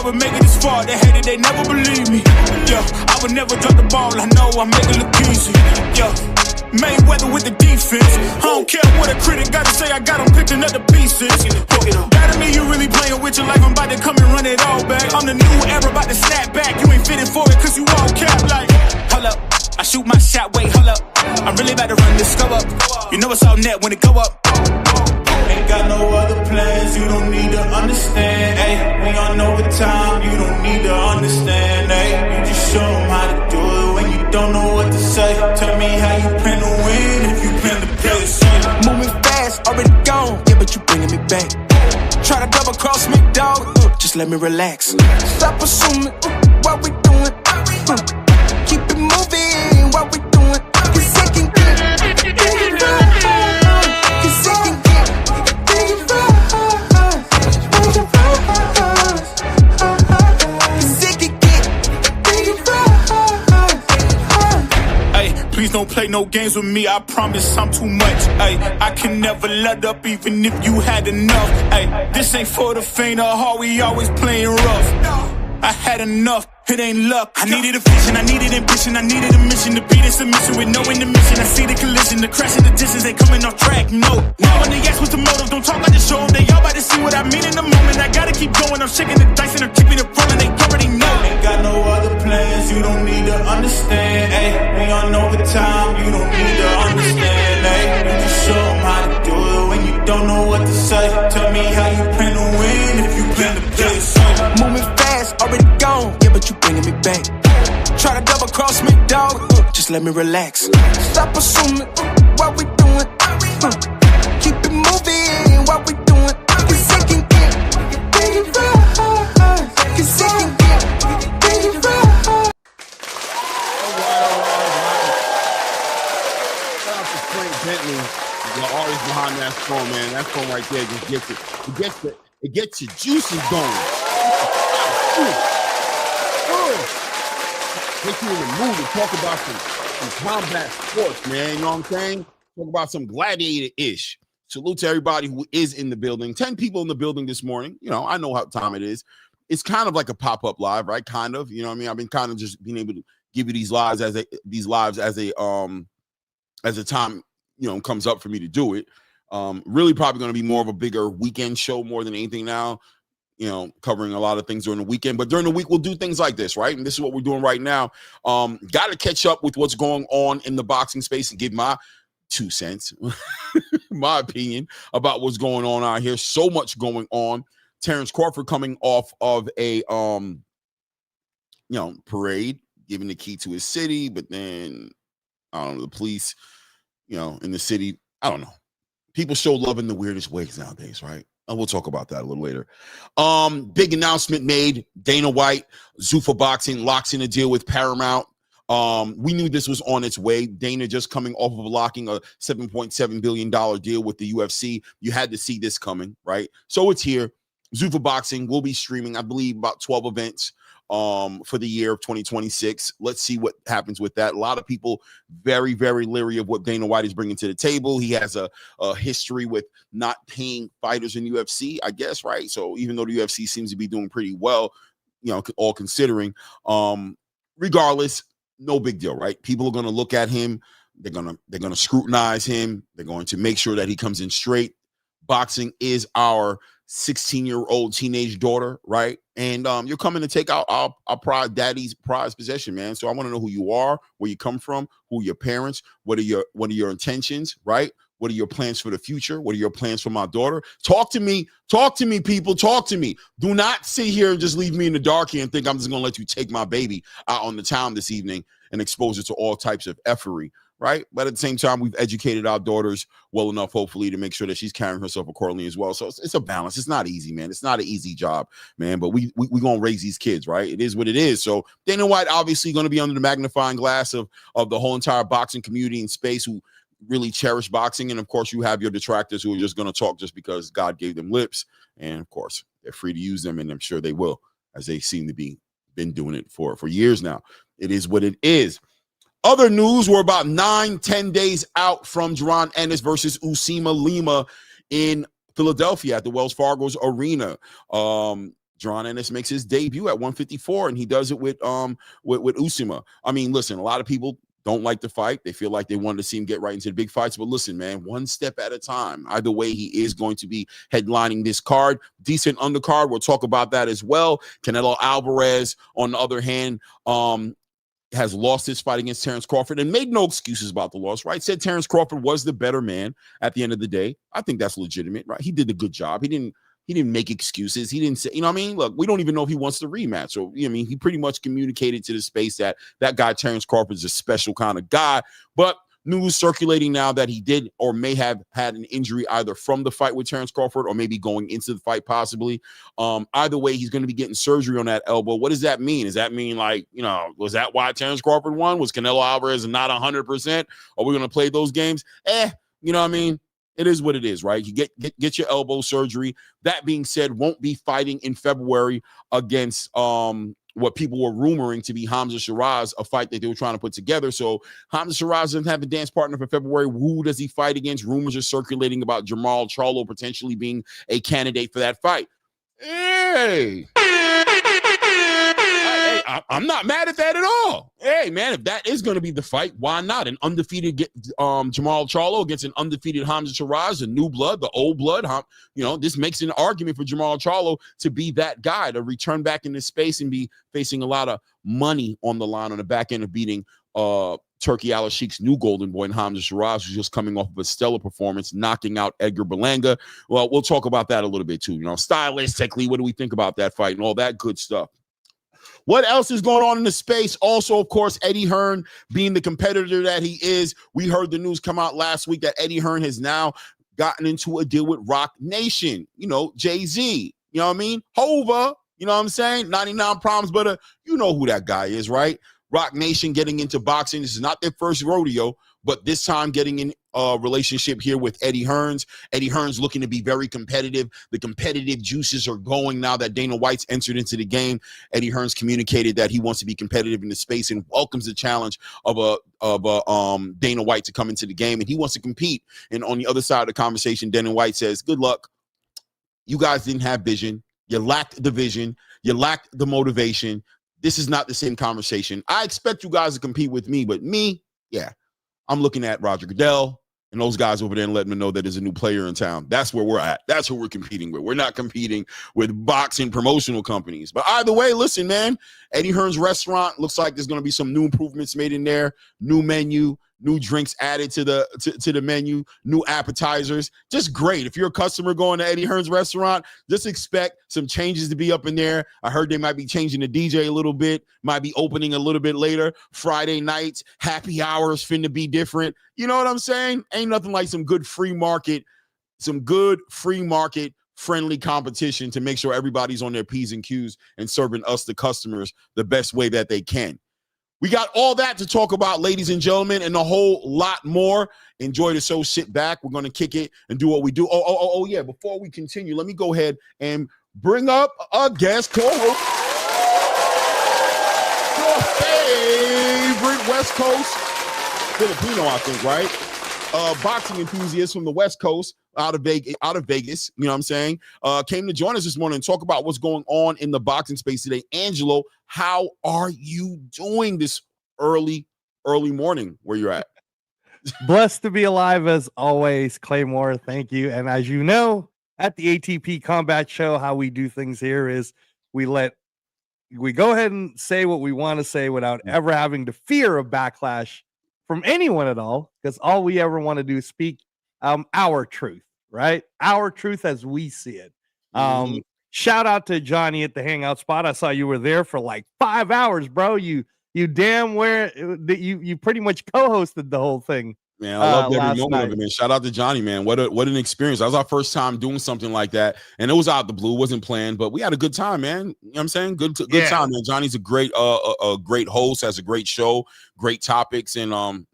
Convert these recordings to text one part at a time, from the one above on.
I would make it this far. They hated, they never believe me. Yeah, I would never drop the ball. I know I make it look easy. Yeah, Mayweather with the defense. I don't care what a critic gotta say. I got them picking up the pieces. That me, you really playing with your life. I'm about to come and run it all back. I'm the new era, about to snap back. You ain't fitting for it, cause you all cap like. Hold up, I shoot my shot, wait, hold up. I'm really about to run this go up. You know it's all net when it go up. Ain't got no other plans, you don't need to understand, ayy. We on overtime, you don't need to understand, ayy. You just show them how to do it when you don't know what to say. Tell me how you plan to win if you plan to play the same. Moving fast, already gone, yeah, but you bringing me back. Try to double cross me, dog, just let me relax. Stop assuming what we doing. Keep it moving, what we doing. Cause it can get big rough. Cause it can get big rough. Cause it can get big rough. Ay, please don't play no games with me, I promise I'm too much. Ay, I can never let up even if you had enough. Ay, this ain't for the faint of heart, we always playing rough. I had enough, it ain't luck. I needed a vision, I needed ambition, I needed a mission to beat a submission with no intermission. I see the collision, the crash in the distance, they coming off track, no. Now when they ask what's the motive, don't talk like the show. They all about to see what I mean in the moment. I gotta keep going, I'm shaking the dice and I'm keeping it rolling, they already know. Ain't got no other plans, you don't need to understand, ayy. We on overtime, you don't need to understand, ayy. You just show them how to do it when you don't know what to say. Tell me how you plan to win if you plan to play the same. Moving fast, already gone, yeah, but you bringing me back. Try to double cross me, dog, just let me relax. Stop assuming what we doing. Keep it moving, what we doing. Cause it can get big rough. Cause it can get big rough. Shout out to Frank Bentley, the artist behind that song, man. That song right there just gets it. It gets your juices going. Get you in the mood to talk about some combat sports, man. You know what I'm saying? Talk about some gladiator-ish. Salute to everybody who is in the building. 10 people in the building this morning. You know, I know how time it is. It's kind of like a pop-up live, right? Kind of. You know what I mean? I've been kind of just being able to give you these lives as a time, you know, comes up for me to do it. Really probably going to be more of a bigger weekend show more than anything now. You know, covering a lot of things during the weekend, but during the week we'll do things like this, right? And this is what we're doing right now. Got to catch up with what's going on in the boxing space and give my 2 cents, my opinion about what's going on out here. So much going on. Terrence Crawford coming off of a parade, giving the key to his city, but then I don't know, the police, you know, in the city, I don't know. People show love in the weirdest ways nowadays, right? And we'll talk about that a little later. Big announcement made. Dana White, Zuffa Boxing locks in a deal with Paramount. We knew this was on its way. Dana just coming off of locking a $7.7 billion deal with the UFC. You had to see this coming, right? So it's here. Zuffa Boxing will be streaming, I believe, about 12 events for the year of 2026. Let's see what happens with that. A lot of people very, very leery of what Dana White is bringing to the table. He has a history with not paying fighters in UFC, I guess, right? So even though the UFC seems to be doing pretty well, you know, all considering, regardless, no big deal, right? People are going to look at him. They're going to scrutinize him. They're going to make sure that he comes in straight. Boxing is our 16-year-old teenage daughter, right? And you're coming to take out our daddy's prized possession, man. So I want to know who you are, where you come from, who are your parents, what are your intentions, right? What are your plans for the future? What are your plans for my daughter? Talk to me, people, talk to me. Do not sit here and just leave me in the dark here and think I'm just going to let you take my baby out on the town this evening and expose her to all types of effery, right? But at the same time, we've educated our daughters well enough, hopefully, to make sure that she's carrying herself accordingly as well. So it's a balance. It's not easy, man. It's not an easy job, man. But we going to raise these kids, right? It is what it is. So Dana White obviously going to be under the magnifying glass of the whole entire boxing community in space who really cherish boxing. And, of course, you have your detractors who are just going to talk just because God gave them lips. And, of course, they're free to use them, and I'm sure they will, as they seem to be been doing it for years now. It is what it is. Other news, we're about 9-10 days out from Jerron Ennis versus Lima in Philadelphia at the Wells Fargo's Arena. Jerron John Ennis makes his debut at 154, and he does it with Usama. I mean, listen, a lot of people don't like the fight. They feel like they wanted to see him get right into the big fights. But listen, man, one step at a time. Either way, he is going to be headlining this card. Decent undercard. We'll talk about that as well. Canelo Alvarez, on the other hand, has lost his fight against Terrence Crawford and made no excuses about the loss, right? Said Terrence Crawford was the better man at the end of the day. I think that's legitimate, right? He did a good job. He didn't make excuses. He didn't say, you know what I mean? Look, we don't even know if he wants to rematch. So, I mean, he pretty much communicated to the space that guy, Terrence Crawford, is a special kind of guy. But news circulating now that he did or may have had an injury either from the fight with Terrence Crawford or maybe going into the fight possibly. Either way, he's going to be getting surgery on that elbow. What does that mean? Does that mean, like, you know, was that why Terrence Crawford won? Was Canelo Alvarez not 100%? Are we going to play those games? You know what I mean? It is what it is, right? You get your elbow surgery. That being said, won't be fighting in February against what people were rumoring to be Hamza Shiraz, a fight that they were trying to put together. So Hamza Shiraz doesn't have a dance partner for February. Who does he fight against? Rumors are circulating about Jamal Charlo potentially being a candidate for that fight. Hey, I'm not mad at that at all. Hey, man, if that is going to be the fight, why not? An undefeated Jamal Charlo against an undefeated Hamza Shiraz, the new blood, the old blood. You know, this makes an argument for Jamal Charlo to be that guy, to return back into space and be facing a lot of money on the line on the back end of beating Turkey Al-Sheikh's new golden boy, and Hamza Shiraz, who's just coming off of a stellar performance, knocking out Edgar Berlanga. Well, we'll talk about that a little bit too. You know, stylistically, what do we think about that fight and all that good stuff? What else is going on in the space? Also, of course, Eddie Hearn being the competitor that he is. We heard the news come out last week that Eddie Hearn has now gotten into a deal with Rock Nation. You know, Jay-Z. You know what I mean? Hova. You know what I'm saying? 99 Problems, but you know who that guy is, right? Rock Nation getting into boxing. This is not their first rodeo, but this time getting in a relationship here with Eddie Hearns. Eddie Hearns looking to be very competitive. The competitive juices are going now that Dana White's entered into the game. Eddie Hearns communicated that he wants to be competitive in the space and welcomes the challenge of Dana White to come into the game, and he wants to compete. And on the other side of the conversation, Dana White says, good luck. You guys didn't have vision. You lacked the vision. You lacked the motivation. This is not the same conversation. I expect you guys to compete with me, but me, yeah, I'm looking at Roger Goodell and those guys over there and letting them know that there's a new player in town. That's where we're at. That's who we're competing with. We're not competing with boxing promotional companies. But either way, listen, man, Eddie Hearn's restaurant looks like there's going to be some new improvements made in there, new menu, new drinks added to the menu, new appetizers. Just great. If you're a customer going to Eddie Hearn's restaurant, just expect some changes to be up in there. I heard they might be changing the DJ a little bit, might be opening a little bit later. Friday nights, happy hours finna be different. You know what I'm saying? Ain't nothing like some good free market friendly competition to make sure everybody's on their P's and Q's and serving us, the customers, the best way that they can. We got all that to talk about, ladies and gentlemen, and a whole lot more. Enjoy the show. Sit back. We're going to kick it and do what we do. Oh, yeah. Before we continue, let me go ahead and bring up a guest co-host. Your favorite West Coast Filipino, I think, right? Boxing enthusiast from the West Coast, out of Vegas, you know what I'm saying, came to join us this morning and talk about what's going on in the boxing space today. Angelo, how are you doing this early morning where you're at? Blessed to be alive as always, Claymore. Thank you. And as you know, at the ATP Combat Show, how we do things here is we go ahead and say what we want to say without ever having to fear a backlash from anyone at all, because all we ever want to do is speak our truth, right? Our truth as we see it. Shout out to Johnny at the Hangout Spot. I saw you were there for like 5 hours, bro. You damn where you pretty much co-hosted the whole thing. Man, I loved every moment of it, man. Shout out to Johnny, man. What an experience. That was our first time doing something like that. And it was out the blue, wasn't planned, but we had a good time, man. You know what I'm saying? Good time, man. Johnny's a great host, has a great show, great topics, and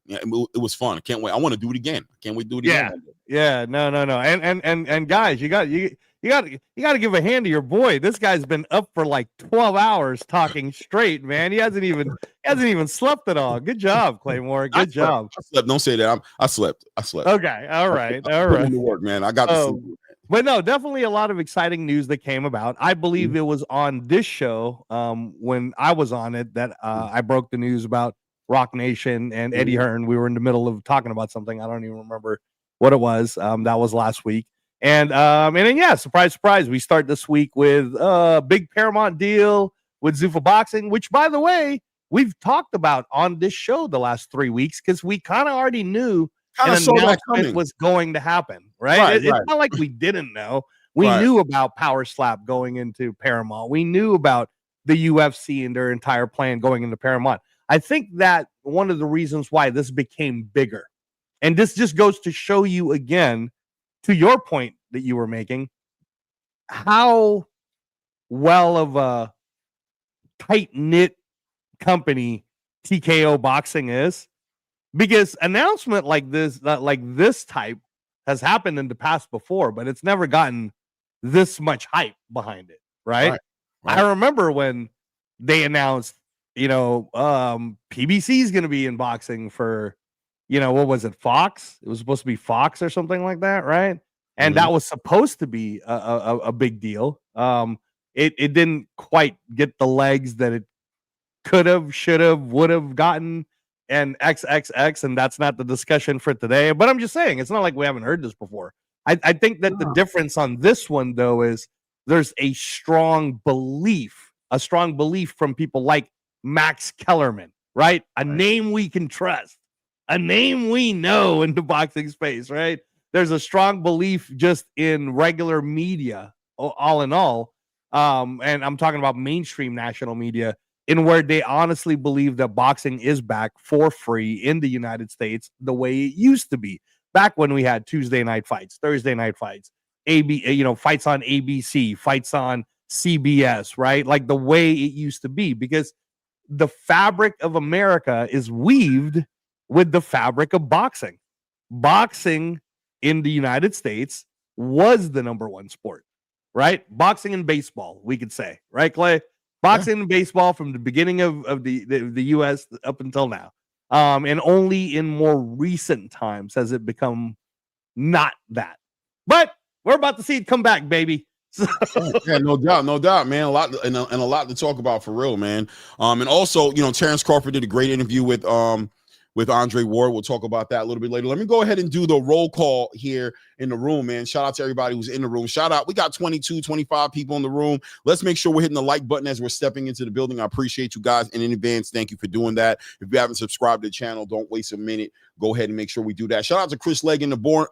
it was fun. I can't wait. I want to do it again. I can't wait to do it again. Yeah, no. And guys, you got to give a hand to your boy. This guy's been up for like 12 hours talking straight, man. He hasn't even slept at all. Good job, Claymore. Good job. I slept. Don't say that. I slept. Okay. All right. I put in the work, man. I got to sleep. But no, definitely a lot of exciting news that came about. I believe it was on this show when I was on it that I broke the news about Rock Nation and Eddie Hearn. We were in the middle of talking about something. I don't even remember what it was. That was last week. And then, yeah, surprise, surprise. We start this week with a big Paramount deal with Zuffa Boxing, which, by the way, we've talked about on this show the last 3 weeks because we kind of already knew an announcement was going to happen, right? It's not like we didn't know. We knew about Power Slap going into Paramount. We knew about the UFC and their entire plan going into Paramount. I think that one of the reasons why this became bigger, and this just goes to show you again, to your point that you were making, how well of a tight-knit company TKO Boxing is. Because announcement like this type has happened in the past before, but it's never gotten this much hype behind it, right? I remember when they announced, PBC is going to be in boxing for, what was it, Fox? It was supposed to be Fox or something like that, right? And that was supposed to be a big deal. It didn't quite get the legs that it could have, should have, would have gotten. And XXX, and that's not the discussion for today. But I'm just saying, it's not like we haven't heard this before. I think that the difference on this one, though, is there's a strong belief from people like Max Kellerman, right? A name we can trust, a name we know in the boxing space, right? There's a strong belief just in regular media, all in all. And I'm talking about mainstream national media, in where they honestly believe that boxing is back for free in the United States the way it used to be. Back when we had Tuesday night fights, Thursday night fights, fights on ABC, fights on CBS, right? Like the way it used to be, because the fabric of America is weaved with the fabric of boxing. Boxing in the United States was the number one sport, right? Boxing and baseball, we could say, right, Clay? Boxing and baseball from the beginning of the U.S. up until now. And only in more recent times has it become not that. But we're about to see it come back, baby. Yeah, no doubt, man. A lot and a lot to talk about for real, man. And also, Terrence Crawford did a great interview with Andre Ward. We'll talk about that a little bit later. Let me go ahead and do the roll call here in the room, man. Shout out to everybody who's in the room. Shout out. We got 22, 25 people in the room. Let's make sure we're hitting the like button as we're stepping into the building. I appreciate you guys. And in advance, thank you for doing that. If you haven't subscribed to the channel, don't waste a minute. Go ahead and make sure we do that. Shout out to Chris Legg in the board,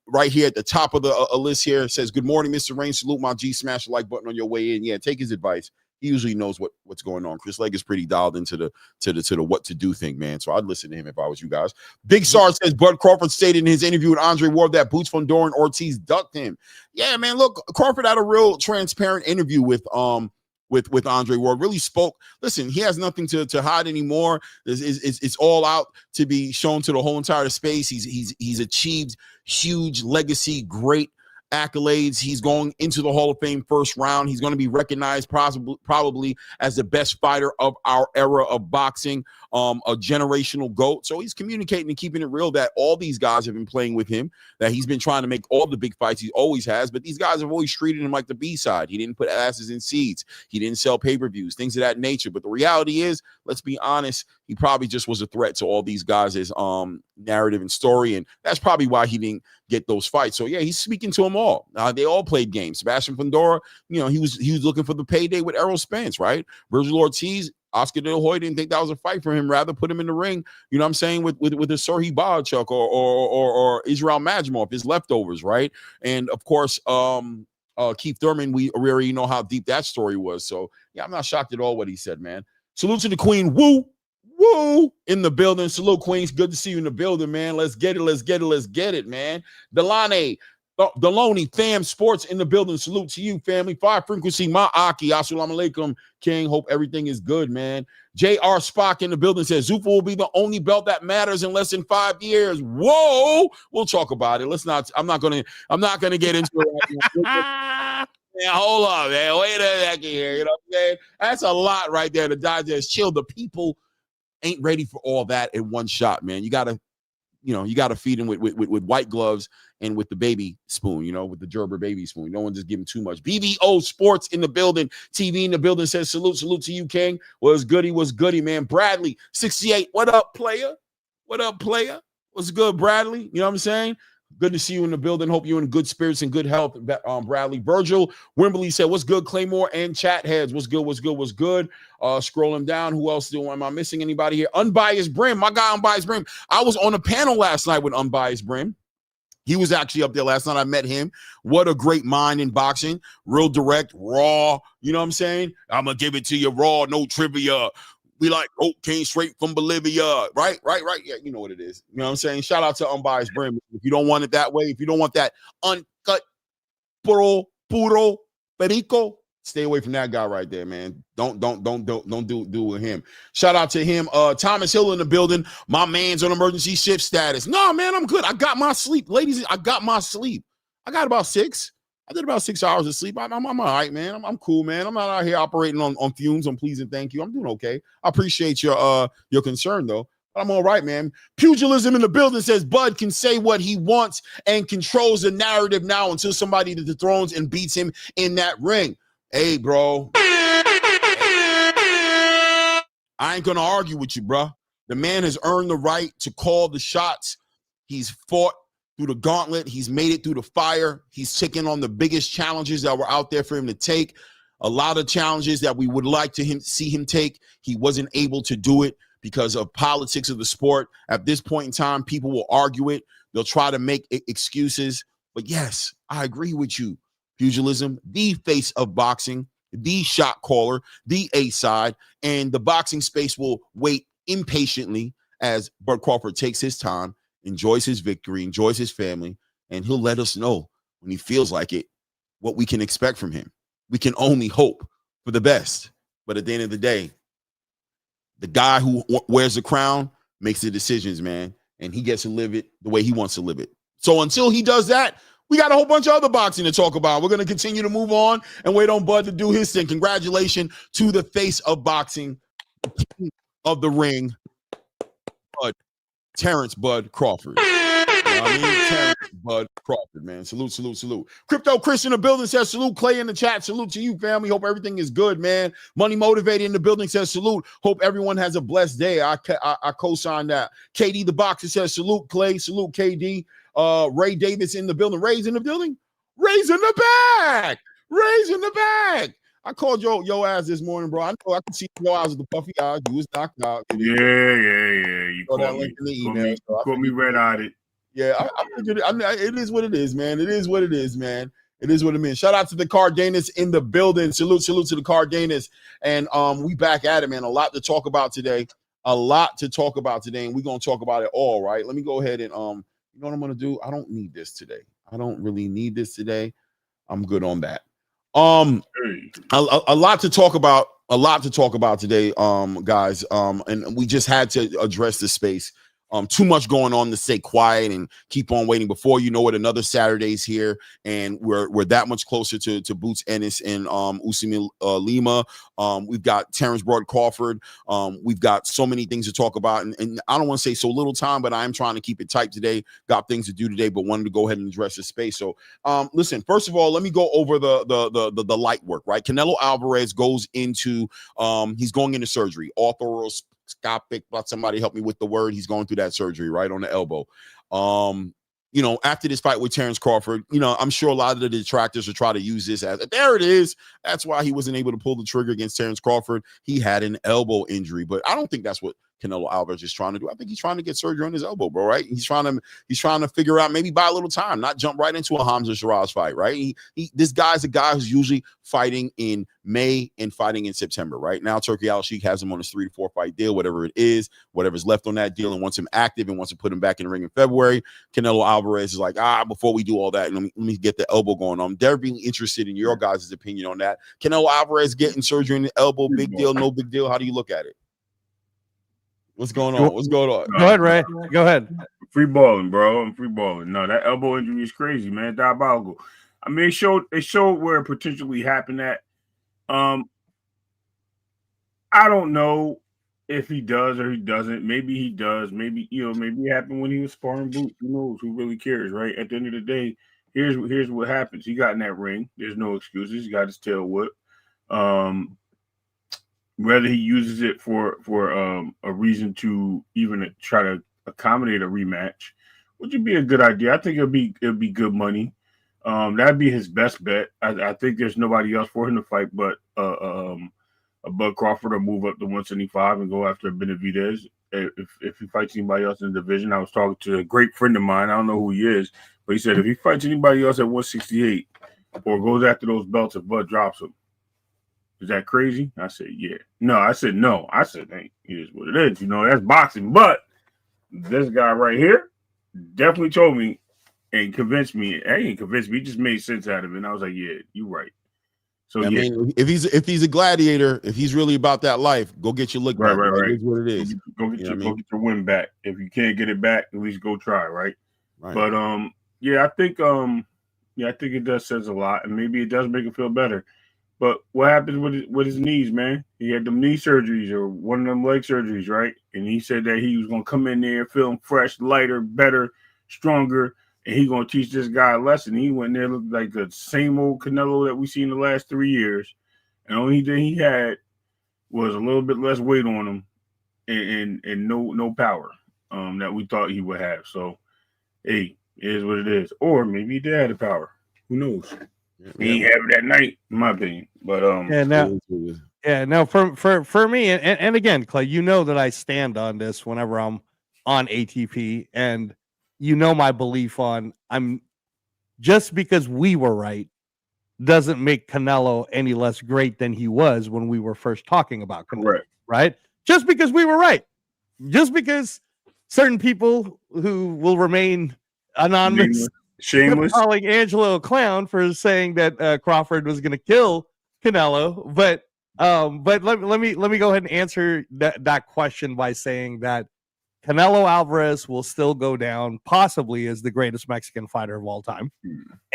right here at the top of the list here. It says, good morning, Mr. Rain. Salute my G. Smash the like button on your way in. Yeah, take his advice. He usually knows what's going on. Chris Legg is pretty dialed into the what to do thing, man. So I'd listen to him if I was you guys. Big Sar says Bud Crawford stated in his interview with Andre Ward that Boots von Doren Ortiz ducked him. Yeah, man. Look, Crawford had a real transparent interview with Andre Ward. Really spoke. Listen, he has nothing to hide anymore. It's all out to be shown to the whole entire space. He's achieved huge legacy, great accolades. He's going into the Hall of Fame first round. He's going to be recognized probably as the best fighter of our era of boxing, a generational GOAT. So he's communicating and keeping it real that all these guys have been playing with him, that he's been trying to make all the big fights he always has, but these guys have always treated him like the B-side. He didn't put asses in seats. He didn't sell pay-per-views, things of that nature. But the reality is, let's be honest, he probably just was a threat to all these guys' narrative and story, and that's probably why he didn't get those fights. So yeah, he's speaking to them all. They all played games. Sebastian Fundora, he was looking for the payday with Errol Spence, right? Virgil Ortiz, Oscar De La Hoya didn't think that was a fight for him. Rather put him in the ring, you know what I'm saying, with a Serhii Bohachuk or Israel Majmov, his leftovers, right? And of course, Keith Thurman, we already know how deep that story was. So yeah, I'm not shocked at all what he said, man. Salute to the Queen. Woo! In the building. Salute, Queens. Good to see you in the building, man. Let's get it, man. Deloney, Fam Sports in the building. Salute to you, family. Fire Frequency, my Aki. Assalamu alaikum, King. Hope everything is good, man. J.R. Spock in the building says Zuffa will be the only belt that matters in less than 5 years. Whoa! We'll talk about it. I'm not gonna get into it right now. Man, hold on, man. Wait a second here. You know what I'm saying? That's a lot right there to digest. Chill. The people ain't ready for all that in one shot, man. You gotta you got to feed him with white gloves and with the baby spoon, with the Gerber baby spoon. You don't want to just give him too much. BBO Sports in the building. TV in the building says salute to you, King. Was goody, man. Bradley, 68. What up, player? What's good, Bradley? You know what I'm saying? Good to see you in the building. Hope you're in good spirits and good health, Bradley. Virgil Wimberly said, what's good, Claymore and chat heads? What's good? Scrolling down. Who else am I missing? Anybody here? Unbiased Brim. My guy, Unbiased Brim. I was on a panel last night with Unbiased Brim. He was actually up there last night. I met him. What a great mind in boxing. Real direct, raw. You know what I'm saying? I'm going to give it to you raw, no trivia. We like came straight from Bolivia, right? Yeah, you know what it is. You know what I'm saying? Shout out to Unbiased Brim. If you don't want it that way, if you don't want that uncut, puro, perico, stay away from that guy right there, man. Don't do with him. Shout out to him. Thomas Hill in the building. My man's on emergency shift status. No, man, I'm good. I got my sleep, ladies. I got my sleep. I got about 6. I did about 6 hours of sleep. I'm all right, man. I'm cool, man. I'm not out here operating on fumes, on please and thank you. I'm doing okay. I appreciate your concern, though. But I'm all right, man. Pugilism in the building says Bud can say what he wants and controls the narrative now until somebody dethrones and beats him in that ring. Hey, bro. I ain't going to argue with you, bro. The man has earned the right to call the shots. He's fought through the gauntlet. He's made it through the fire. He's taken on the biggest challenges that were out there for him to take. A lot of challenges that we would like to see him take. He wasn't able to do it because of politics of the sport. At this point in time, people will argue it. They'll try to make excuses. But yes, I agree with you. Pugilism, the face of boxing, the shot caller, the A-side, and the boxing space will wait impatiently as Bud Crawford takes his time, enjoys his victory, enjoys his family, and he'll let us know when he feels like it what we can expect from him. We can only hope for the best. But at the end of the day, the guy who wears the crown makes the decisions, man, and he gets to live it the way he wants to live it. So until he does that, we got a whole bunch of other boxing to talk about. We're going to continue to move on and wait on Bud to do his thing. Congratulations to the face of boxing, of the ring, Terrence Bud Crawford. You know what I mean? Terrence Bud Crawford, man. Salute. Crypto Chris in the building says salute. Clay in the chat. Salute to you, family. Hope everything is good, man. Money Motivated in the building says salute. Hope everyone has a blessed day. I co-sign that. KD the Boxer says salute, Clay. Salute, KD. Ray Davis in the building. Ray's in the building. Ray's in the back. I called your ass this morning, bro. I know I can see your eyes with the puffy eyes. You was knocked out. Yeah. You caught me. Caught me red-eyed. Yeah, I figured it. I mean, it is what it is, man. It is what it is. Shout out to the Cardenas in the building. Salute to the Cardenas. And we back at it, man. A lot to talk about today. And we're gonna talk about it all, right? Let me go ahead and you know what I'm gonna do? I don't need this today. I don't really need this today. I'm good on that. A lot to talk about today, guys. And we just had to address this space. Too much going on to stay quiet and keep on waiting. Before you know it, another Saturday's here, and we're that much closer to Boots Ennis and Usman Lima. We've got Terrence Bud Crawford. We've got so many things to talk about, and I don't want to say so little time, but I am trying to keep it tight today. Got things to do today, but wanted to go ahead and address this space. So, listen. First of all, let me go over the light work. Right, Canelo Alvarez goes into he's going into surgery. Arthroscopic, but somebody help me with the word. He's going through that surgery right on the elbow. After this fight with Terrence Crawford, I'm sure a lot of the detractors will try to use this as there it is. That's why he wasn't able to pull the trigger against Terrence Crawford. He had an elbow injury, but I don't think that's what Canelo Alvarez is trying to do. I think he's trying to get surgery on his elbow, bro. Right? He's trying to figure out, maybe buy a little time, not jump right into a Hamza Shiraz fight. Right? This guy's a guy who's usually fighting in May and fighting in September. Right now, Turkey Al Sheikh has him on his 3 to 4 fight deal, whatever it is, whatever's left on that deal, and wants him active and wants to put him back in the ring in February. Canelo Alvarez is like, before we do all that, let me get the elbow going on. They're being interested in your guys' opinion on that. Canelo Alvarez getting surgery in the elbow, big deal, no big deal. How do you look at it? What's going on? Go ahead, Ray. Go ahead. Free balling, bro. I'm free balling. No, that elbow injury is crazy, man. Diabolical. I mean, it showed where it potentially happened at. I don't know if he does or he doesn't. Maybe he does. Maybe maybe it happened when he was sparring Boots. Who knows? Who really cares, right? At the end of the day, here's what happens. He got in that ring. There's no excuses. He got his tail whipped. Whether he uses it for a reason to even try to accommodate a rematch, which would be a good idea. I think it'll be good money. That'd be his best bet. I think there's nobody else for him to fight but Bud Crawford, or move up to 175 and go after Benavidez. If he fights anybody else in the division, I was talking to a great friend of mine. I don't know who he is, but he said if he fights anybody else at 168 or goes after those belts, if Bud drops him, is that crazy? I said, yeah. No, I said, no. I said, hey, it is what it is. That's boxing. But this guy right here definitely told me and convinced me. He ain't convinced me. He just made sense out of it. And I was like, yeah, you're right. So, I mean, if he's a gladiator, if he's really about that life, go get your lick back. Right. It is what it is. Go get your win back. If you can't get it back, at least go try, right? But I think it does says a lot, and maybe it does make him feel better. But what happens with his knees, man? He had them knee surgeries or one of them leg surgeries, right? And he said that he was going to come in there feeling fresh, lighter, better, stronger, and he going to teach this guy a lesson. He went there, looked like the same old Canelo that we seen the last 3 years. And the only thing he had was a little bit less weight on him and no power that we thought he would have. So, hey, it is what it is. Or maybe he did have the power. Who knows? He ain't have it that night, in my opinion. But now for me, and again, Clay, that I stand on this whenever I'm on ATP, and my belief on I'm just because we were right doesn't make Canelo any less great than he was when we were first talking about Canelo, right? Just because we were right, just because certain people who will remain anonymous. Shameless, calling Angelo a clown for saying that Crawford was going to kill Canelo, but let me go ahead and answer that question by saying that Canelo Alvarez will still go down possibly as the greatest Mexican fighter of all time,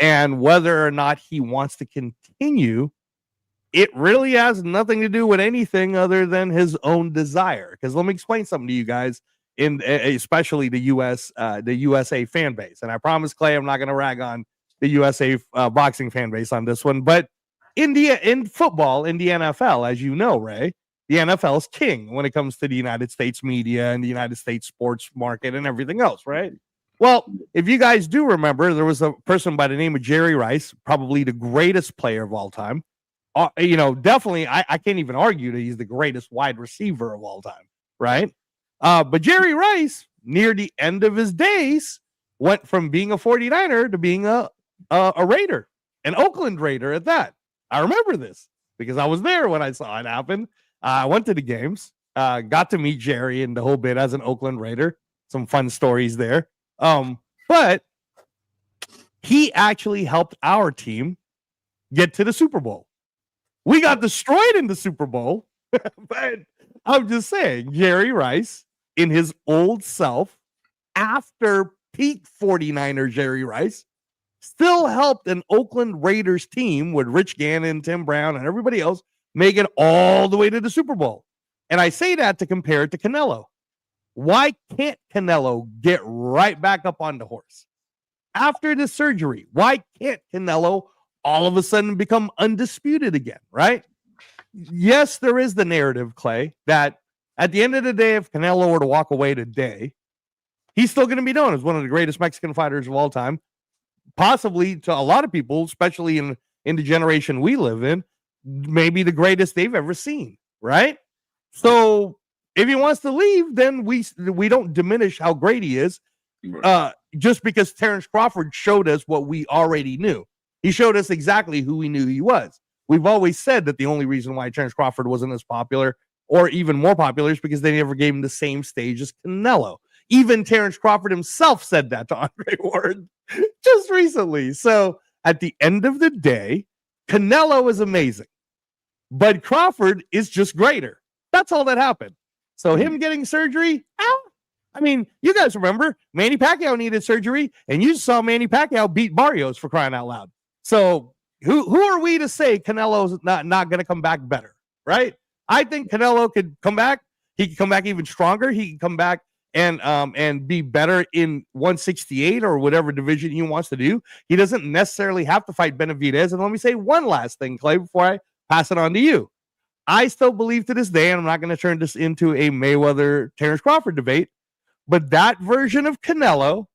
and whether or not he wants to continue, it really has nothing to do with anything other than his own desire. Because let me explain something to you guys. Especially the USA fan base. And I promise, Clay, I'm not going to rag on the USA boxing fan base on this one. But in football, in the NFL, as you know, Ray, the NFL is king when it comes to the United States media and the United States sports market and everything else, right? Well, if you guys do remember, there was a person by the name of Jerry Rice, probably the greatest player of all time. Definitely, I can't even argue that he's the greatest wide receiver of all time, right? But Jerry Rice, near the end of his days, went from being a 49er to being a Raider, an Oakland Raider at that. I remember this because I was there when I saw it happen. I went to the games, got to meet Jerry and the whole bit as an Oakland Raider. Some fun stories there. But he actually helped our team get to the Super Bowl. We got destroyed in the Super Bowl, but I'm just saying, Jerry Rice, in his old self, after peak 49er Jerry Rice, still helped an Oakland Raiders team with Rich Gannon, Tim Brown, and everybody else make it all the way to the Super Bowl. And I say that to compare it to Canelo. Why can't Canelo get right back up on the horse? After the surgery, why can't Canelo all of a sudden become undisputed again, right? Yes, there is the narrative, Clay, that at the end of the day, if Canelo were to walk away today, he's still going to be known as one of the greatest Mexican fighters of all time. Possibly to a lot of people, especially in the generation we live in, maybe the greatest they've ever seen, right? So if he wants to leave, then we don't diminish how great he is just because Terrence Crawford showed us what we already knew. He showed us exactly who we knew he was. We've always said that the only reason why Terrence Crawford wasn't as popular or even more popular is because they never gave him the same stage as Canelo. Even Terrence Crawford himself said that to Andre Ward just recently. So at the end of the day, Canelo is amazing, but Crawford is just greater. That's all that happened. So him getting surgery, I mean, you guys remember Manny Pacquiao needed surgery, and you saw Manny Pacquiao beat Barrios, for crying out loud. So who are we to say Canelo's not going to come back better, right? I think Canelo could come back He can come back even stronger. He can come back and be better in 168 or whatever division he wants to do. He doesn't necessarily have to fight Benavidez. And let me say one last thing, Clay, before I pass it on to you. I still believe to this day, and I'm not going to turn this into a Mayweather-Terrence Crawford debate, but that version of Canelo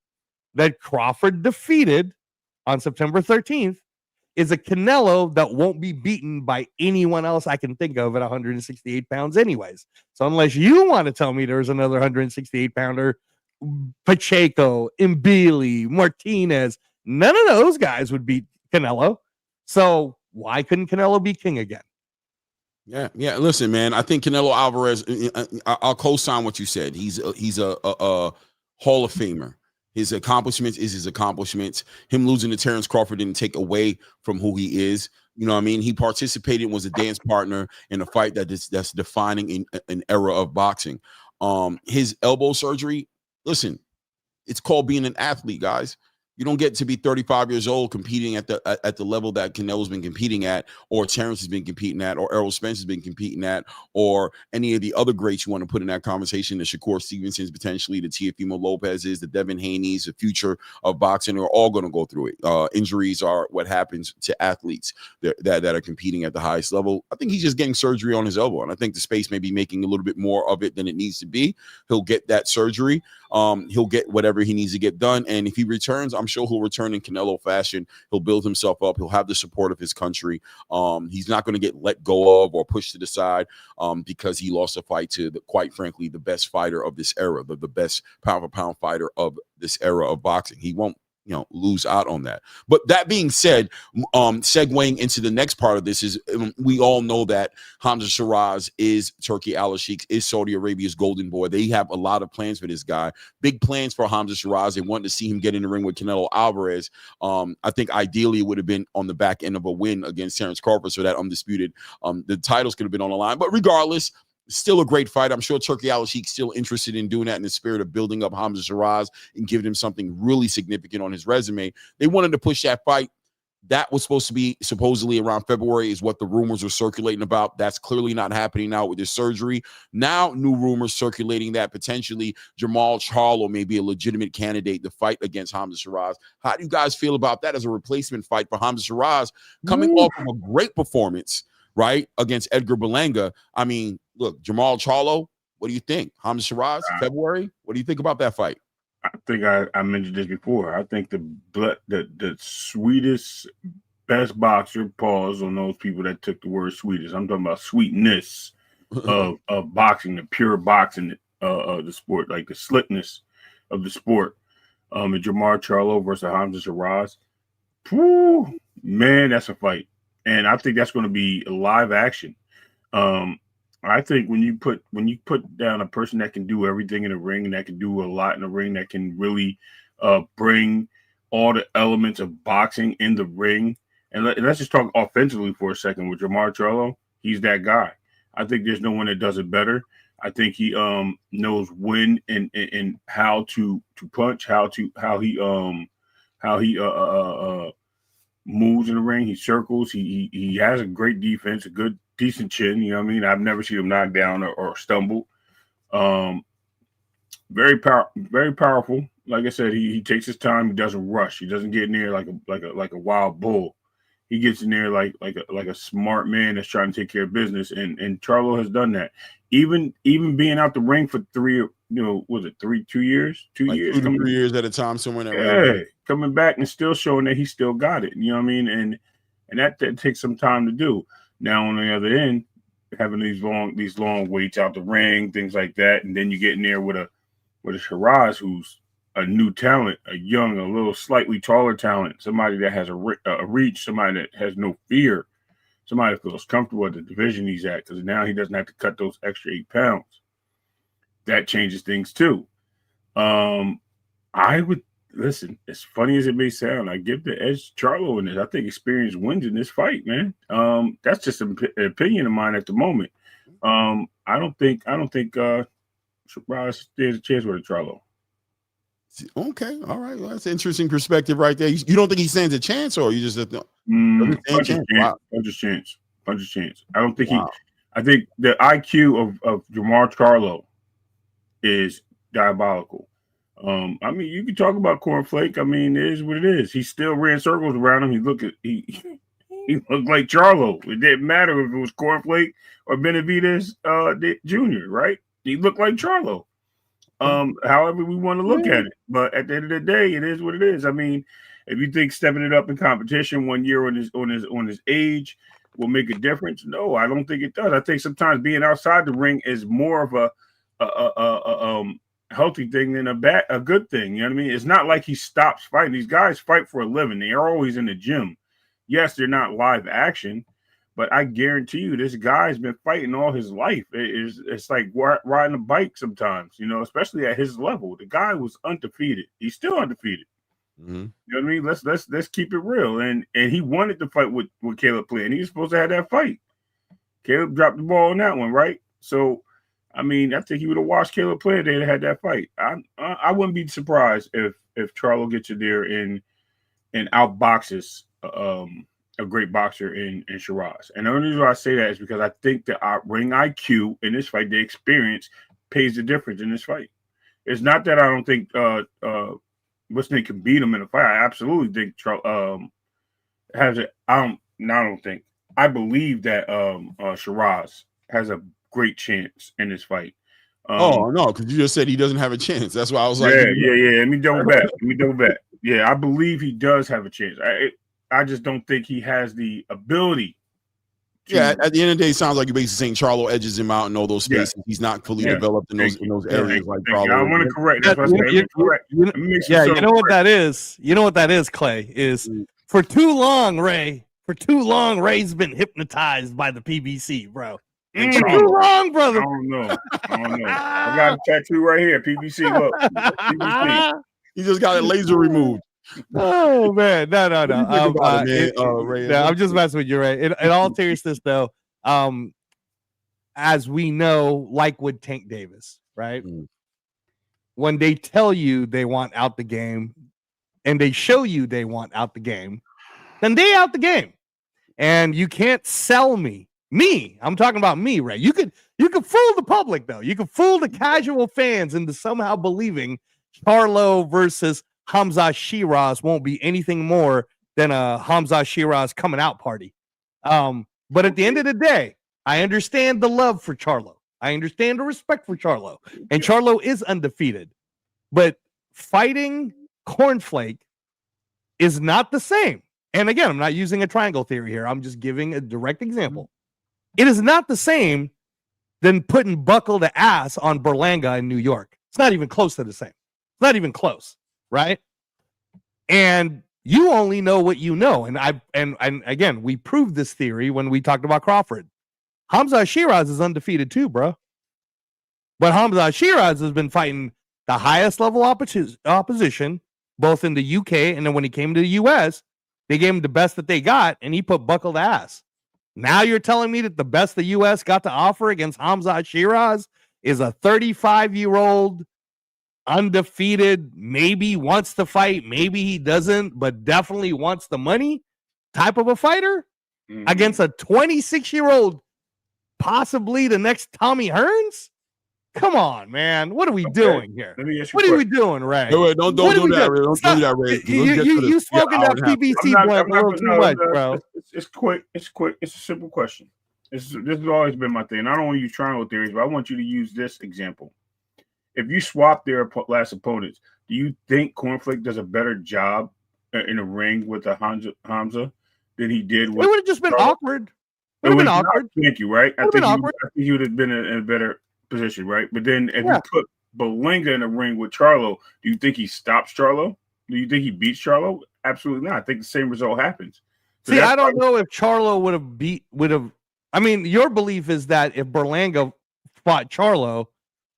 that Crawford defeated on September 13th is a Canelo that won't be beaten by anyone else I can think of at 168 pounds anyways. So unless you want to tell me there's another 168 pounder, Pacheco, Mbili, Martinez, none of those guys would beat Canelo. So why couldn't Canelo be king again? Yeah. Listen, man, I think Canelo Alvarez, I'll co-sign what you said. He's a Hall of Famer. His accomplishments is his accomplishments. Him losing to Terrence Crawford didn't take away from who he is. You know what I mean? He participated and was a dance partner in a fight that's defining an era of boxing. His elbow surgery, listen, it's called being an athlete, guys. You don't get to be 35 years old competing at the level that Canelo's been competing at, or Terrence has been competing at, or Errol Spence has been competing at, or any of the other greats you want to put in that conversation, the Shakur Stevensons, potentially the Teofimo Lopez's, the Devin Haney's, the future of boxing are all going to go through it. Injuries are what happens to athletes that are competing at the highest level. I think he's just getting surgery on his elbow, and I think the space may be making a little bit more of it than it needs to be. He'll get that surgery. He'll get whatever he needs to get done, and if he returns, I'm sure he'll return in Canelo fashion. He'll build himself up. He'll have the support of his country. He's not going to get let go of or pushed to the side because he lost a fight to, quite frankly, the best fighter of this era, the best pound-for-pound fighter of this era of boxing. He won't lose out on that. But that being said, segueing into the next part of this is we all know that Hamza Shiraz is Turki Al-Sheikh, is Saudi Arabia's golden boy. They have a lot of plans for this guy, big plans for Hamza Shiraz. They want to see him get in the ring with Canelo Alvarez. I think ideally it would have been on the back end of a win against Terrence Crawford, so that undisputed the titles could have been on the line. But regardless, still a great fight. I'm sure Turki Al-Sheikh still interested in doing that in the spirit of building up Hamza Shiraz and giving him something really significant on his resume. They wanted to push that fight. That was supposed to be supposedly around February is what the rumors were circulating about. That's clearly not happening now with his surgery. Now, new rumors circulating that potentially Jamal Charlo may be a legitimate candidate to fight against Hamza Shiraz. How do you guys feel about that as a replacement fight for Hamza Shiraz coming off of a great performance, right, against Edgar Berlanga? I mean, look, Jamal Charlo, what do you think? Hamza Shiraz, February? What do you think about that fight? I think I mentioned this before. I think the sweetest, best boxer, pause on those people that took the word sweetest. I'm talking about sweetness of boxing, the pure boxing of the sport, like the slickness of the sport. And Jamal Charlo versus Hamza Shiraz. Whew, man, that's a fight. And I think that's going to be live action. I think when you put down a person that can do everything in the ring and that can do a lot in the ring, that can really bring all the elements of boxing in the ring, and let's just talk offensively for a second with Jamal Charlo. He's that guy. I think there's no one that does it better. I think he knows when and how to punch, how he moves in the ring. He circles. He has a great defense, a decent chin. You know what I mean? I've never seen him knock down or stumble. Very powerful. Like I said, he takes his time. He doesn't rush. He doesn't get in there like a wild bull. He gets in there like a smart man that's trying to take care of business. And Charlo has done that. Even being out the ring for 2 years? 2 years? 2 to 3 years at a time, somewhere in that range. Coming back and still showing that he still got it. You know what I mean? And that takes some time to do. Now on the other end, having these long waits out the ring, things like that, and then you get in there with a Shiraz who's a new talent, a young, a little slightly taller talent, somebody that has a reach, somebody that has no fear, somebody that feels comfortable at the division he's at, because now he doesn't have to cut those extra 8 pounds. That changes things too. I would listen, as funny as it may sound, I give the edge to Charlo in this. I think experience wins in this fight, man. That's just an opinion of mine at the moment. I don't think Shiraz stands a chance with a Charlo. Okay, all right. Well, that's an interesting perspective right there. You don't think he stands a chance, or you just punch his chance. I don't think I think the IQ of Jamar Charlo is diabolical. I mean, you can talk about Cornflake. I mean, it is what it is. He still ran circles around him. He looked like Charlo. It didn't matter if it was Cornflake or Benavidez Jr., right? He looked like Charlo. However we want to look at it. But at the end of the day, it is what it is. I mean, if you think stepping it up in competition 1 year on his age will make a difference, no, I don't think it does. I think sometimes being outside the ring is more of a healthy thing than a good thing. You know what I mean? It's not like he stops fighting. These guys fight for a living. They are always in the gym. Yes, they're not live action, but I guarantee you this guy's been fighting all his life. It's like riding a bike sometimes, you know, especially at his level. The guy was undefeated. He's still undefeated. Mm-hmm. You know what I mean? Let's keep it real. And he wanted to fight with Caleb Plant, and he was supposed to have that fight. Caleb dropped the ball on that one, right? So, I mean, I think he would have watched Caleb Plant. They'd have had that fight. I wouldn't be surprised if Charlo gets you there and outboxes a great boxer in Shiraz. And the only reason why I say that is because I think the ring IQ in this fight, the experience, pays the difference in this fight. It's not that I don't think what's name can beat him in a fight. I absolutely think has it. I don't think. I believe that Shiraz has a great chance in this fight. No, because you just said he doesn't have a chance. That's why I was like, yeah. Let me double back. Yeah, I believe he does have a chance. I just don't think he has the ability. At the end of the day, it sounds like you're basically saying Charlo edges him out in all those spaces. Yeah. He's not fully developed in those areas like Charlo. I want to correct. That's what I'm saying. You know what that is? You know what that is, Clay? Is for too long, Ray's been hypnotized by the PBC, bro. For too long, brother. I don't know. I got a tattoo right here. PBC, look. PBC. He just got a laser removed. Oh man, no. I'm just messing with you, Ray. In all seriousness, though, as we know, like with Tank Davis, right? When they tell you they want out the game, and they show you they want out the game, then they out the game, and you can't sell me. I'm talking about me, Ray. You could fool the public though. You could fool the casual fans into somehow believing Charlo versus Hamza Shiraz won't be anything more than a Hamza Shiraz coming out party. But at the end of the day, I understand the love for Charlo. I understand the respect for Charlo. And Charlo is undefeated. But fighting Cornflake is not the same. And again, I'm not using a triangle theory here. I'm just giving a direct example. It is not the same than putting buckle to ass on Berlanga in New York. It's not even close to the same. It's not even close, right? And you only know what you know. And again, we proved this theory when we talked about Crawford. Hamza Shiraz is undefeated too, bro. But Hamza Shiraz has been fighting the highest level opposition, both in the UK and then when he came to the US, they gave him the best that they got, and he put buckle to ass. Now you're telling me that the best the U.S. got to offer against Hamza Shiraz is a 35-year-old, undefeated, maybe wants to fight, maybe he doesn't, but definitely wants the money type of a fighter against a 26-year-old, possibly the next Tommy Hearns? Come on, man. What are we doing here? What are we doing, Ray? Wait, don't do that, Ray. Don't do that, Ray. You smoking that PBC blunt a little too much, bro. It's quick. It's a simple question. This has always been my thing. I don't want to use triangle theories, but I want you to use this example. If you swap their last opponents, do you think Cornflake does a better job in a ring with a Hamza than he did with? It would have just been awkward. It would have been awkward. Thank you, right? I think he would have been in a better position, right? But then if you put Berlanga in a ring with Charlo, do you think he stops Charlo? Do you think he beats Charlo? Absolutely not. I think the same result happens. So I don't know if Charlo would have. I mean, your belief is that if Berlanga fought Charlo,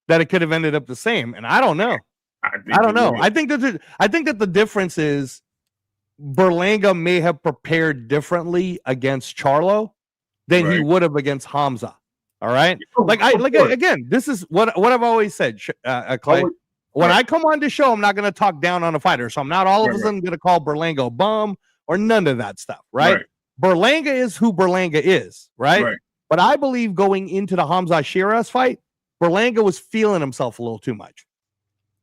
that it could have ended up the same, and I don't know. I don't know. I think that the difference is Berlanga may have prepared differently against Charlo than he would have against Hamza. All right. Again, this is what I've always said, Clay. When I come on this show, I'm not going to talk down on a fighter. So I'm not all of a sudden going to call Berlanga a bum or none of that stuff. Right. Berlanga is who Berlanga is. Right. But I believe going into the Hamza Shiraz fight, Berlanga was feeling himself a little too much.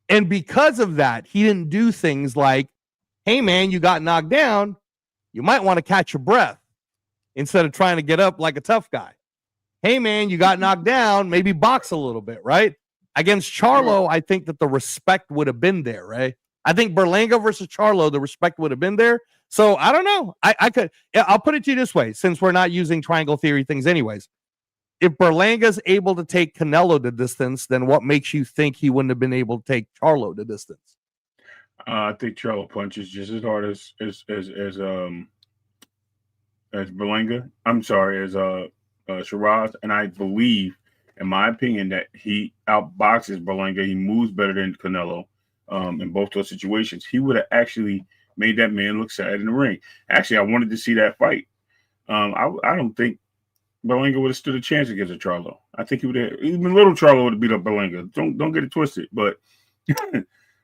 And because of that, he didn't do things like, hey, man, you got knocked down. You might want to catch your breath instead of trying to get up like a tough guy. Hey, man, you got knocked down. Maybe box a little bit, right? Against Charlo, I think that the respect would have been there, right? I think Berlanga versus Charlo, the respect would have been there. So I don't know. I'll put it to you this way, since we're not using triangle theory things anyways. If Berlanga's able to take Canelo the distance, then what makes you think he wouldn't have been able to take Charlo the distance? I think Charlo punches just as hard as Berlanga. I'm sorry, as Shiraz, and I believe, in my opinion, that he outboxes Berlanga. He moves better than Canelo in both those situations. He would have actually made that man look sad in the ring. Actually, I wanted to see that fight. I don't think Berlanga would have stood a chance against a Charlo. I think he would have. Even little Charlo would have beat up Berlanga. Don't get it twisted, but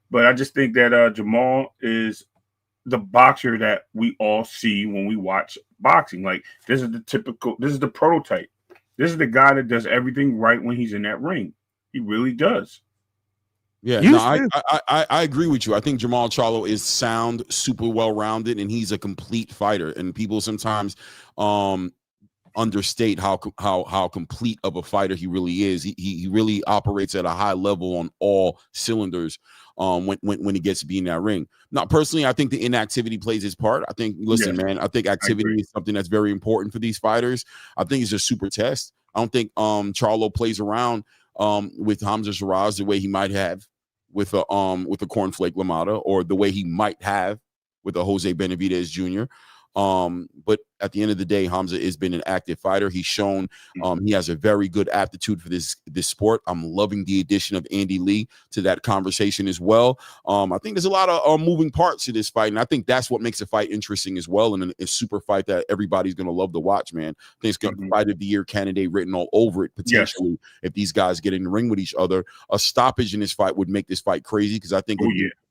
but I just think that Jamal is the boxer that we all see when we watch boxing. Like, this is the prototype. This is the guy that does everything right when he's in that ring. He really does. Yeah, no, I agree with you. I think Jamal Charlo is sound, super well-rounded, and he's a complete fighter. And people sometimes understate how complete of a fighter he really is. He really operates at a high level on all cylinders when he gets to be in that ring. Now, personally, I think the inactivity plays its part. I think, man, I think activity is something that's very important for these fighters. I think it's a super test. I don't think Charlo plays around with Hamza Shiraz the way he might have with a Cornflake Lamada, or the way he might have with a Jose Benavidez Jr. But at the end of the day, Hamza has been an active fighter. He's shown he has a very good aptitude for this sport. I'm loving the addition of Andy Lee to that conversation as well. I think there's a lot of moving parts to this fight, and I think that's what makes a fight interesting as well, and a super fight that everybody's going to love to watch, man. I think it's going to fight of the year candidate written all over it, potentially, if these guys get in the ring with each other. A stoppage in this fight would make this fight crazy, because I think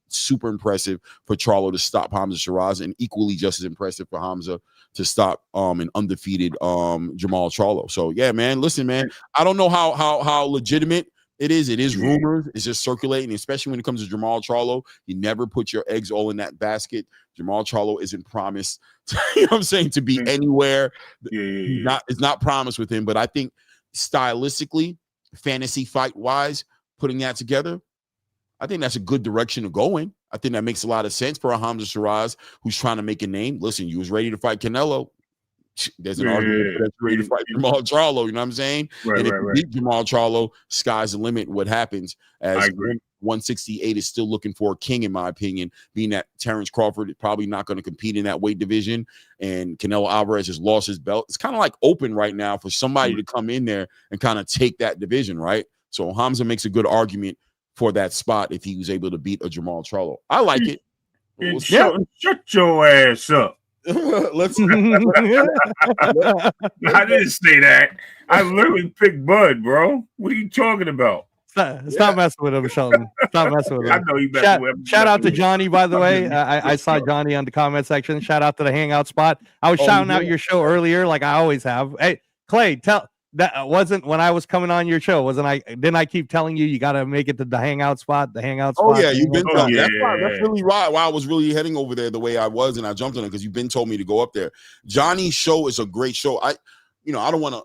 super impressive for Charlo to stop Hamza Shiraz, and equally just as impressive for Hamza to stop an undefeated Jamal Charlo. So yeah, man, listen, man, I don't know how legitimate it is. It is rumors. It's just circulating, especially when it comes to Jamal Charlo. You never put your eggs all in that basket. Jamal Charlo isn't promised to, you know what I'm saying, to be anywhere. It's not promised with him, but I think stylistically, fantasy fight wise, putting that together, I think that's a good direction to go in. I think that makes a lot of sense for a Hamza Shiraz who's trying to make a name. Listen, you was ready to fight Canelo. There's an argument that's ready to fight Jamal Charlo. You know what I'm saying? And if you beat Jamal Charlo, sky's the limit. What happens? As 168 is still looking for a king, in my opinion, being that Terrence Crawford is probably not going to compete in that weight division, and Canelo Alvarez has lost his belt. It's kind of like open right now for somebody to come in there and kind of take that division, right? So Hamza makes a good argument for that spot if he was able to beat a Jamal Charlo. I like it. Shut your ass up. Let's. I didn't say that. I literally picked Bud, bro. What are you talking about? Stop messing with him, Sheldon. Stop messing with him. I know you messing with him. Shout out to Johnny, by the way. I saw Johnny on the comment section. Shout out to the Hangout spot. I was shouting out your show earlier, like I always have. Hey, Clay, that wasn't when I was coming on your show, wasn't I? Didn't I keep telling you got to make it to the Hangout spot? The Hangout spot. Oh yeah, you've been telling me. That's really why I was really heading over there the way I was, and I jumped on it because you've been told me to go up there. Johnny's show is a great show. I don't want to.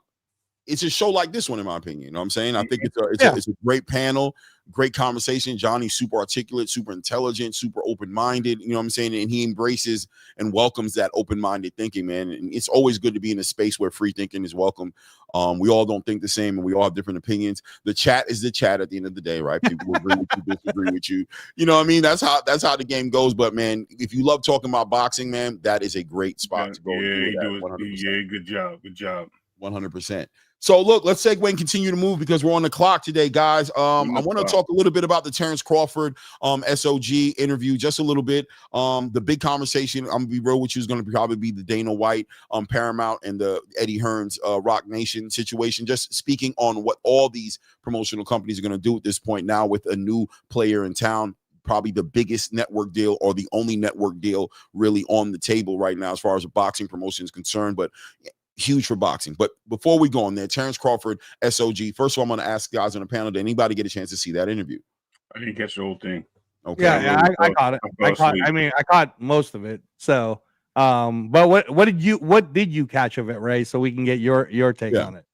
It's a show like this one, in my opinion. You know what I'm saying? I think it's a great panel, great conversation. Johnny's super articulate, super intelligent, super open-minded. You know what I'm saying? And he embraces and welcomes that open-minded thinking, man. And it's always good to be in a space where free thinking is welcome. We all don't think the same, and we all have different opinions. The chat is the chat at the end of the day, right? People agree with you, disagree with you. You know what I mean? That's how the game goes. But man, if you love talking about boxing, man, that is a great spot to go. Good job. 100%. So look, let's segue and continue to move because we're on the clock today, guys. I want to talk a little bit about the Terrence Crawford SOG interview, just a little bit. The big conversation, I'm gonna be real with you, is going to probably be the Dana White, Paramount, and the Eddie Hearns Rock Nation situation. Just speaking on what all these promotional companies are going to do at this point now with a new player in town. Probably the biggest network deal or the only network deal really on the table right now as far as a boxing promotion is concerned. But huge for boxing. But before we go on there, Terrence Crawford, SOG. First of all, I'm going to ask guys on the panel, did anybody get a chance to see that interview? I didn't catch the whole thing. Okay. Yeah, I caught it. I caught most of it. So, but what did you catch of it, Ray? So we can get your take on it.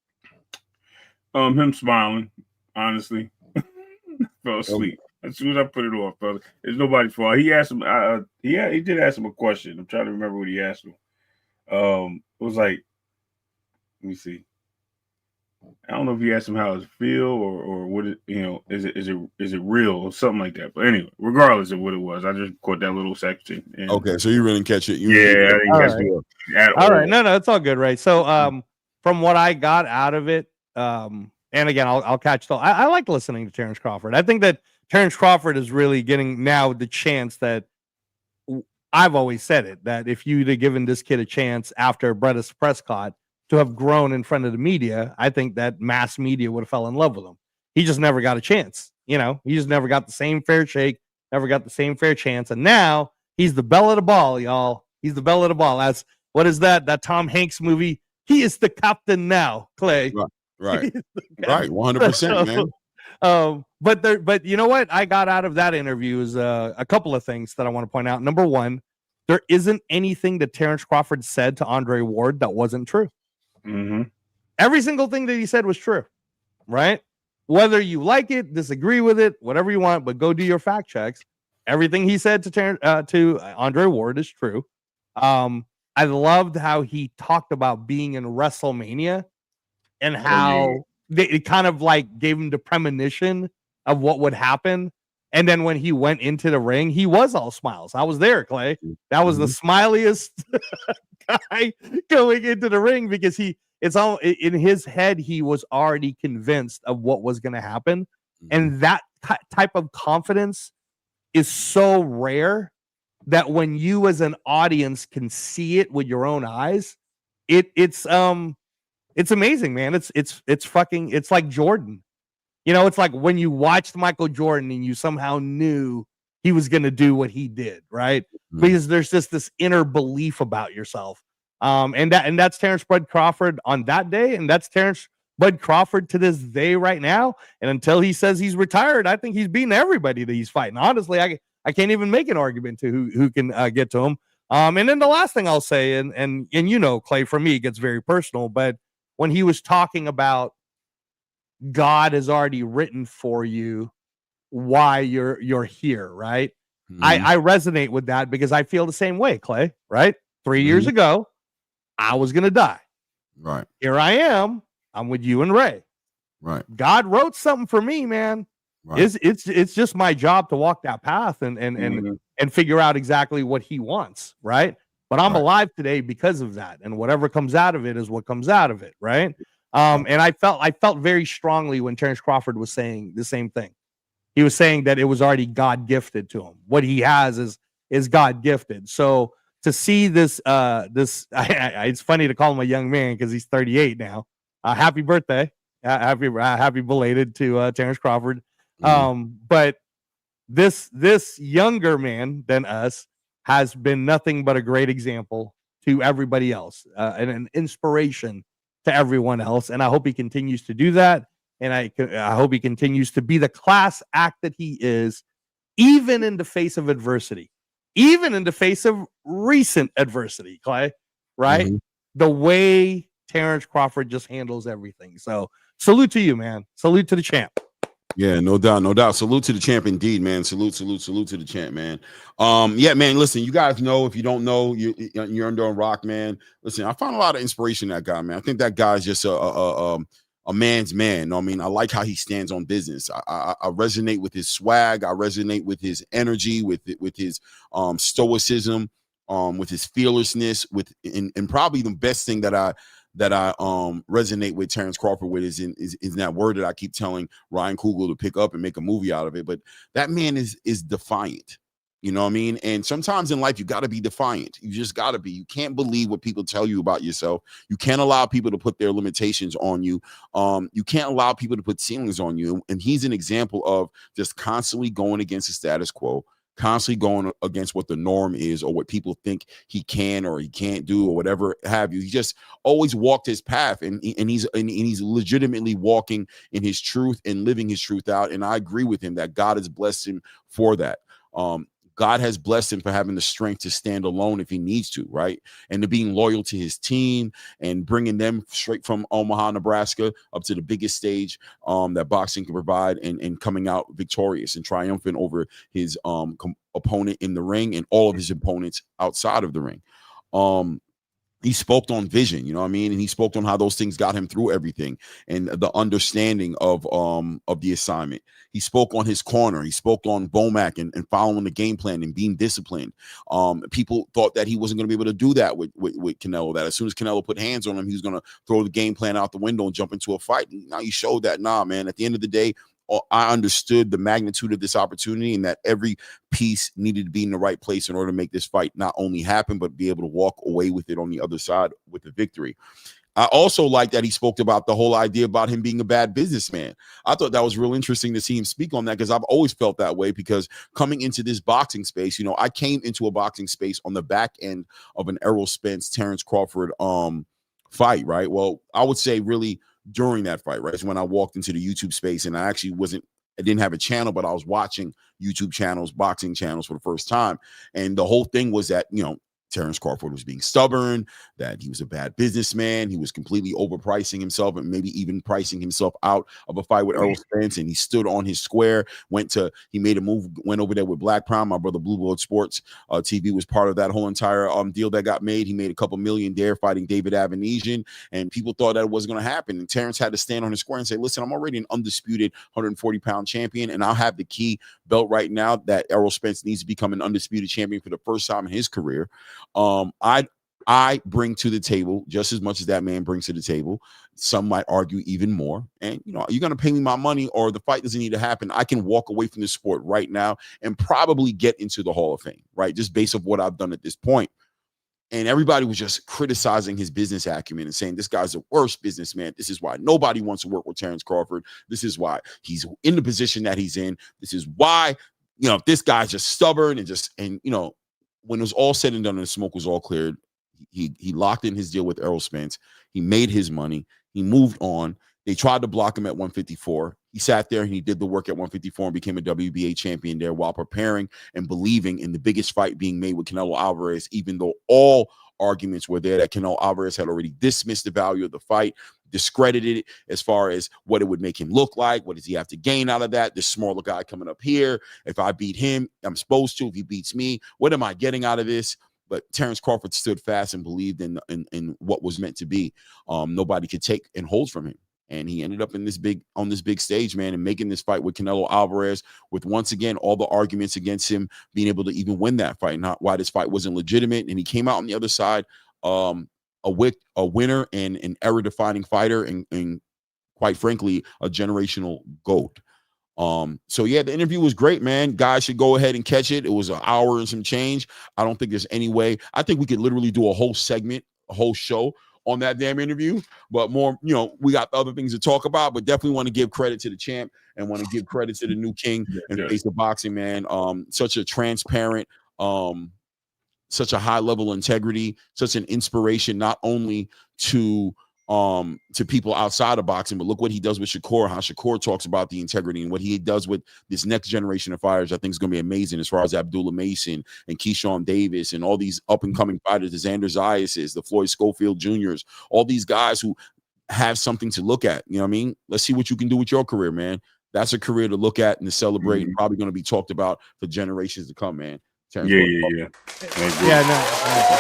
Him smiling, honestly. Fell asleep. As soon as I put it off, brother. It's nobody's fault. He asked him, he did ask him a question. I'm trying to remember what he asked him. It was like, let me see. I don't know if he asked him how it feel or what it, is it real or something like that. But anyway, regardless of what it was, I just caught that little section. And, okay, so you really didn't catch it. I didn't catch it at all. All right, no, it's all good, Ray. So, from what I got out of it, and again, I'll catch I like listening to Terrence Crawford. I think that Terrence Crawford is really getting now the chance that I've always said it, that if you'd have given this kid a chance after Brettis Prescott to have grown in front of the media, I think that mass media would have fell in love with him. He just never got a chance. He just never got the same fair shake, never got the same fair chance. And now he's the belle of the ball, y'all. He's the belle of the ball. That's what is that Tom Hanks movie? He is the captain now, Clay. Right. Right. 100%, man. But you know what I got out of that interview is a couple of things that I want to point out. Number one, there isn't anything that Terrence Crawford said to Andre Ward that wasn't true. Mm-hmm. Every single thing that he said was true, right? Whether you like it, disagree with it, whatever you want, but go do your fact checks. Everything he said to Andre Ward is true. I loved how he talked about being in WrestleMania and how it kind of like gave him the premonition of what would happen. And then when he went into the ring, he was all smiles. I was there, Clay. That was the smiliest guy going into the ring because it's all in his head. He was already convinced of what was going to happen. And that type of confidence is so rare that when you as an audience can see it with your own eyes, it's amazing, man. It's like Jordan. It's like when you watched Michael Jordan and you somehow knew he was going to do what he did, right? Because there's just this inner belief about yourself. And that's Terrence Bud Crawford on that day, and that's Terrence Bud Crawford to this day right now. And until he says he's retired, I think he's beating everybody that he's fighting. Honestly, I can't even make an argument to who can get to him. And then the last thing I'll say, and Clay, for me, it gets very personal, but when he was talking about God has already written for you why you're here, right? I resonate with that because I feel the same way, Clay, right? 3 years ago, I was going to die. Right. Here I am. I'm with you and Ray. Right. God wrote something for me, man. Right. It's just my job to walk that path and figure out exactly what he wants, right? But I'm alive today because of that. And whatever comes out of it is what comes out of it, right? And I felt very strongly when Terrence Crawford was saying the same thing. He was saying that it was already God gifted to him. What he has is God gifted. So to see this, it's funny to call him a young man because he's 38 now. Happy birthday, happy belated to Terrence Crawford. But this younger man than us has been nothing but a great example to everybody else and an inspiration to everyone else. And I hope he continues to do that. And I hope he continues to be the class act that he is, even in the face of adversity, even in the face of recent adversity, Clay, right? The way Terrence Crawford just handles everything. So salute to you, man. Salute to the champ. Yeah, no doubt. Salute to the champ indeed, man. Salute to the champ, man. Yeah, man, listen, you guys know, if you don't know, you're under a rock, man. Listen, I found a lot of inspiration in that guy, man. I think that guy's just a man's man. I mean, I like how he stands on business. I resonate with his swag. I resonate with his energy, with his stoicism, with his fearlessness, and probably the best thing that I resonate with Terrence Crawford with is that word that I keep telling Ryan Coogler to pick up and make a movie out of it. But that man is defiant. You know what I mean? And sometimes in life, you got to be defiant. You just got to be. You can't believe what people tell you about yourself. You can't allow people to put their limitations on you. You can't allow people to put ceilings on you. And he's an example of just constantly going against the status quo, constantly going against what the norm is or what people think he can or he can't do or whatever have you. He just always walked his path, and he's legitimately walking in his truth and living his truth out. And I agree with him that God has blessed him for that. God has blessed him for having the strength to stand alone if he needs to, right? And to being loyal to his team and bringing them straight from Omaha, Nebraska up to the biggest stage that boxing can provide, and coming out victorious and triumphant over his opponent in the ring and all of his opponents outside of the ring. He spoke on vision, you know what I mean? And he spoke on how those things got him through everything and the understanding of the assignment. He spoke on his corner. He spoke on Bomac and following the game plan and being disciplined. People thought that he wasn't going to be able to do that with Canelo, that as soon as Canelo put hands on him, he was going to throw the game plan out the window and jump into a fight. And now he showed that, nah, man, at the end of the day, I understood the magnitude of this opportunity and that every piece needed to be in the right place in order to make this fight not only happen, but be able to walk away with it on the other side with the victory. I also like that he spoke about the whole idea about him being a bad businessman. I thought that was real interesting to see him speak on that, because I've always felt that way, because coming into this boxing space, you know, I came into a boxing space on the back end of an Errol Spence, Terrence Crawford fight, right? Well, I would say really during that fight, right? It's when I walked into the YouTube space, and I didn't have a channel, but I was watching YouTube channels, boxing channels for the first time. And the whole thing was that, you know, Terrence Crawford was being stubborn, that he was a bad businessman. He was completely overpricing himself and maybe even pricing himself out of a fight with Errol Spence. And he stood on his square, he made a move, went over there with Black Prime. My brother Blue Blood Sports TV was part of that whole entire deal that got made. He made a couple million there fighting David Avanesian, and people thought that it wasn't going to happen. And Terrence had to stand on his square and say, listen, I'm already an undisputed 140-pound champion, and I'll have the key belt right now that Errol Spence needs to become an undisputed champion for the first time in his career. I bring to the table just as much as that man brings to the table. Some might argue even more. And, you know, you're going to pay me my money, or the fight doesn't need to happen. I can walk away from this sport right now and probably get into the Hall of Fame, right? Just based on what I've done at this point. And everybody was just criticizing his business acumen and saying, this guy's the worst businessman. This is why nobody wants to work with Terrence Crawford. This is why he's in the position that he's in. This is why, you know, this guy's just stubborn and you know, when it was all said and done and the smoke was all cleared, he locked in his deal with Errol Spence. He made his money. He moved on. They tried to block him at 154. He sat there and he did the work at 154 and became a WBA champion there while preparing and believing in the biggest fight being made with Canelo Alvarez, even though all arguments were there that Canelo Alvarez had already dismissed the value of the fight, discredited it as far as what it would make him look like. What does he have to gain out of that? This smaller guy coming up here. If I beat him, I'm supposed to. If he beats me, what am I getting out of this? But Terrence Crawford stood fast and believed in what was meant to be. Nobody could take and hold from him. And he ended up on this big stage, man, and making this fight with Canelo Alvarez, with once again all the arguments against him being able to even win that fight, not why this fight wasn't legitimate. And he came out on the other side a winner and an era-defining fighter, and quite frankly, a generational GOAT. So yeah, the interview was great, man. Guys should go ahead and catch it. It was an hour and some change. I don't think there's any way. I think we could literally do a whole segment, a whole show on that damn interview, but more, you know, we got other things to talk about, but definitely want to give credit to the champ and want to give credit to the new king and face of boxing, man. Such a transparent, such a high level integrity, such an inspiration, not only to people outside of boxing, but look what he does with Shakur, how Shakur talks about the integrity, and what he does with this next generation of fighters. I think is going to be amazing, as far as Abdullah Mason and Keyshawn Davis and all these up and coming fighters, the Xander Zayas, the Floyd Schofield Juniors, all these guys who have something to look at. You know what I mean? Let's see what you can do with your career, man. That's a career to look at and to celebrate, and probably going to be talked about for generations to come, man. Yeah.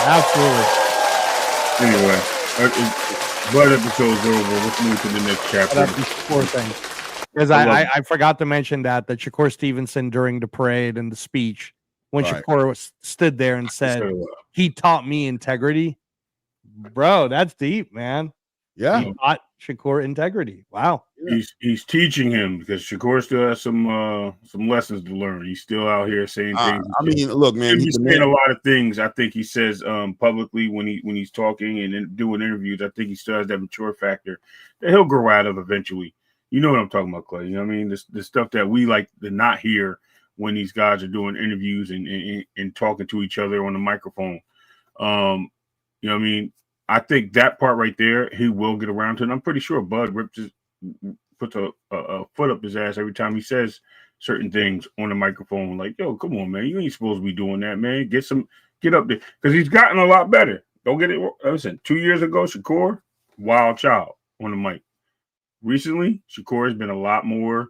Absolutely. Anyway, blood episode's over. Let's move to the next chapter. That's the Shakur thing. Because I forgot to mention that Shakur Stevenson, during the parade and the speech, when Shakur stood there and said, he taught me integrity. Bro, that's deep, man. Yeah. He taught Shakur integrity. Wow. He's teaching him, because Shakur still has some lessons to learn. He's still out here saying things. I mean, look, man, he's saying a lot of things. I think he says publicly when he's talking and doing interviews. I think he still has that mature factor that he'll grow out of eventually. You know what I'm talking about, Clay? You know what I mean? The stuff that we like to not hear when these guys are doing interviews and talking to each other on the microphone. You know what I mean? I think that part right there, he will get around to. And I'm pretty sure Bud puts a foot up his ass every time he says certain things on the microphone. Like, yo, come on, man. You ain't supposed to be doing that, man. Get up there. Because he's gotten a lot better. Don't get it. Listen, 2 years ago, Shakur, wild child on the mic. Recently, Shakur has been a lot more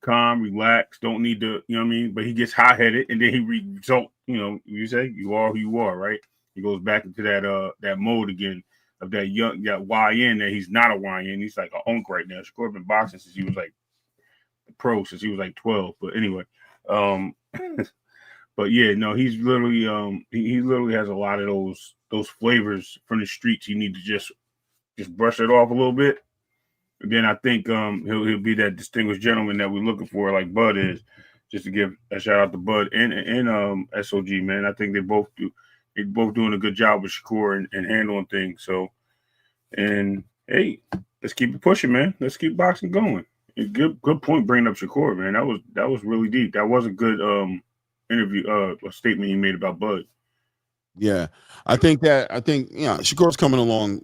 calm, relaxed, don't need to, you know what I mean? But he gets hot-headed, and then he result, you say, you are who you are, right? He goes back into that mode again of that YN that he's not a YN. He's like a hunk right now. Shakur been boxing since he was like pro, since he was like 12. But anyway, but yeah, no, he's literally he literally has a lot of those flavors from the streets. You need to just brush it off a little bit. Then I think he'll be that distinguished gentleman that we're looking for, like Bud is. Just to give a shout out to Bud and SOG, man. I think they're both doing a good job with Shakur and handling things. So, and hey, let's keep it pushing, man. Let's keep boxing going. Good point bringing up Shakur, man. That was really deep. That was a good interview, a statement he made about Bud. Yeah, I think Shakur's coming along.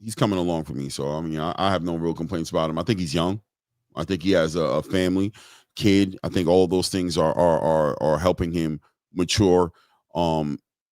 He's coming along for me. So, I mean, I have no real complaints about him. I think he's young. I think he has a family, kid. I think all those things are helping him mature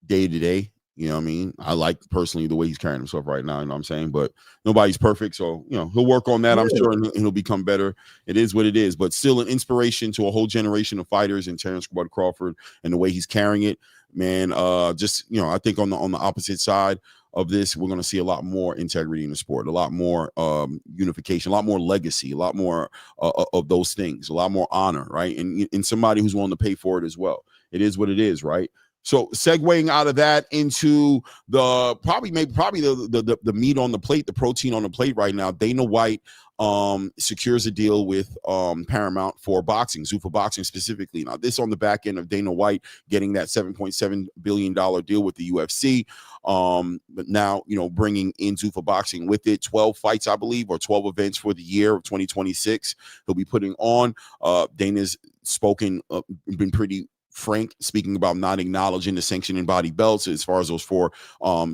day to day. You know what I mean? I like personally the way he's carrying himself right now. You know what I'm saying? But nobody's perfect. So, he'll work on that. I'm sure, and he'll become better. It is what it is. But still an inspiration to a whole generation of fighters in Terrence Bud Crawford and the way he's carrying it. Man, I think on the opposite side of this, we're going to see a lot more integrity in the sport, a lot more unification, a lot more legacy, a lot more of those things, a lot more honor, right? And somebody who's willing to pay for it as well. It is what it is, right? So segueing out of that into the probably the meat on the plate, the protein on the plate right now, Dana White secures a deal with Paramount for boxing, Zuffa Boxing specifically. Now, this on the back end of Dana White getting that $7.7 billion deal with the UFC. But now, bringing in Zuffa Boxing with it, 12 fights, I believe, or 12 events for the year of 2026 he'll be putting on. Dana's been pretty frank, speaking about not acknowledging the sanctioning body belts as far as those 4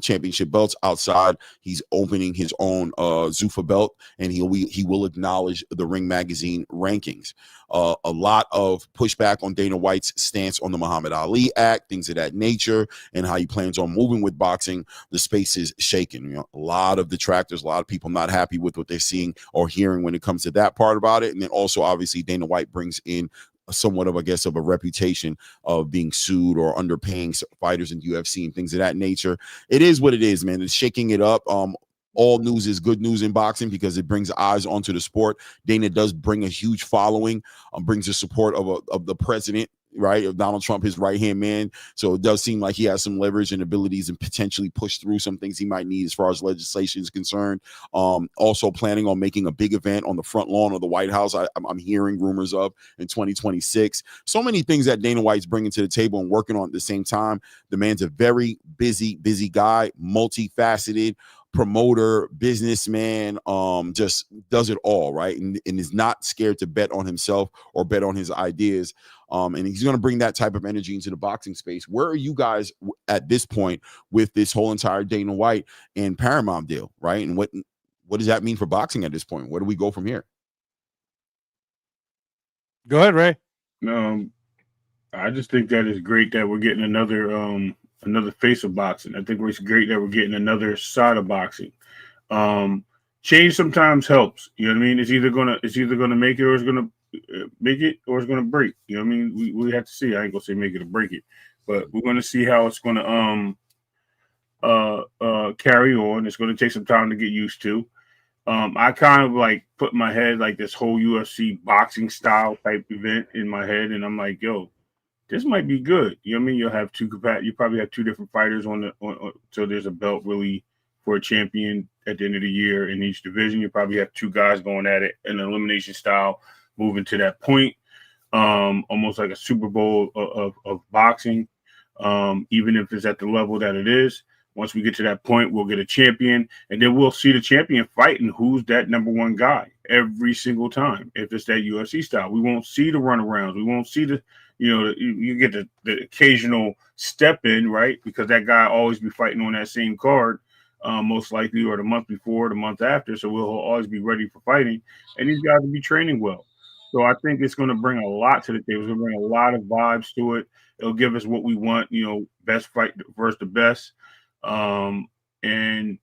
championship belts outside. He's opening his own Zuffa belt, and he will acknowledge the Ring Magazine rankings. A lot of pushback on Dana White's stance on the Muhammad Ali Act, things of that nature, and how he plans on moving with boxing. The space is shaken. A lot of detractors, a lot of people not happy with what they're seeing or hearing when it comes to that part about it. And then also, obviously, Dana White brings in somewhat of a reputation of being sued or underpaying fighters in UFC and things of that nature. It is what it is, man. It's shaking it up. All news is good news in boxing because it brings eyes onto the sport. Dana does bring a huge following, brings the support of the president, right, of Donald Trump, his right-hand man. So it does seem like he has some leverage and abilities and potentially push through some things he might need as far as legislation is concerned. Also planning on making a big event on the front lawn of the White House. I'm hearing rumors of in 2026. So many things that Dana White's bringing to the table and working on at the same time. The man's a very busy guy, multifaceted, promoter, businessman, just does it all, right? And is not scared to bet on himself or bet on his ideas. And he's going to bring that type of energy into the boxing space. Where are you guys at this point with this whole entire Dana White and Paramount deal, right? And what does that mean for boxing at this point? Where do we go from here? Go ahead, Ray. I just think that it's great that we're getting another face of boxing. I think it's great that we're getting another side of boxing. Change sometimes helps. You know what I mean? It's either gonna make it or it's gonna make it or it's gonna break. You know what I mean? We have to see. I ain't gonna say make it or break it, but we're gonna see how it's gonna carry on. It's gonna take some time to get used to. I kind of like put in my head like this whole UFC boxing style type event in my head, and I'm like, yo, this might be good. You know what I mean? You probably have 2 different fighters so there's a belt really for a champion at the end of the year in each division. You probably have 2 guys going at it in an elimination style, moving to that point, almost like a Super Bowl of boxing. Even if it's at the level that it is, once we get to that point, we'll get a champion, and then we'll see the champion fighting who's that number 1 guy every single time. If it's that UFC style, we won't see the runarounds. We won't see the you get the occasional step in, right? Because that guy always be fighting on that same card, most likely, or the month before, the month after. So we'll always be ready for fighting, and these guys will be training well. So I think it's going to bring a lot to the table. It's going to bring a lot of vibes to it. It'll give us what we want, best fight versus the best. And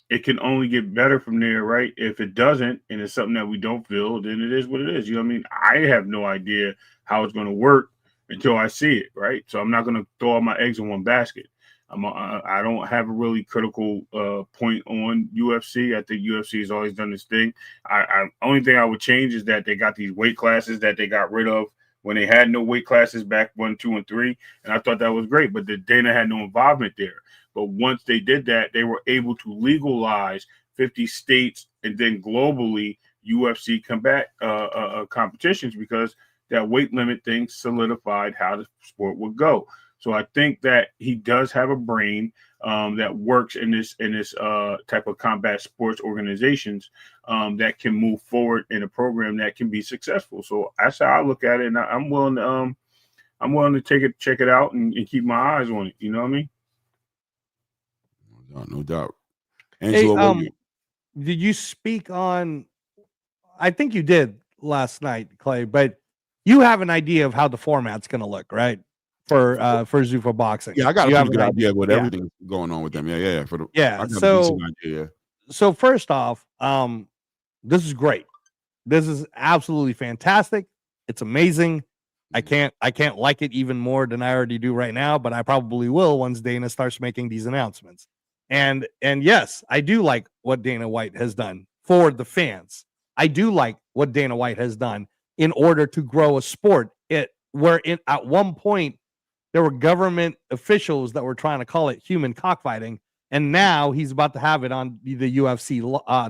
it can only get better from there, right? If it doesn't, and it's something that we don't feel, then it is what it is. You know what I mean? I have no idea how it's going to work until I see it, right? So I'm not going to throw all my eggs in one basket. I don't have a really critical point on UFC. I think UFC has always done this thing. Only thing I would change is that they got these weight classes that they got rid of when they had no weight classes back 1, 2, and 3, and I thought that was great. But the Dana had no involvement there. But once they did that, they were able to legalize 50 states and then globally UFC combat competitions because that weight limit thing solidified how the sport would go. So I think that he does have a brain that works in this type of combat sports organizations that can move forward in a program that can be successful. So that's how I look at it, and I'm willing to check it out and keep my eyes on it. You know what I mean? No doubt. Angelo, hey, did you speak on? I think you did last night, Clay, but you have an idea of how the format's going to look, right? For Zuffa boxing. Yeah, I got a pretty good idea of what everything's going on with them. Yeah. So first off, this is great. This is absolutely fantastic. It's amazing. I can't like it even more than I already do right now, but I probably will once Dana starts making these announcements. And yes, I do like what Dana White has done for the fans. I do like what Dana White has done in order to grow a sport. At one point there were government officials that were trying to call it human cockfighting, and now he's about to have it on the UFC,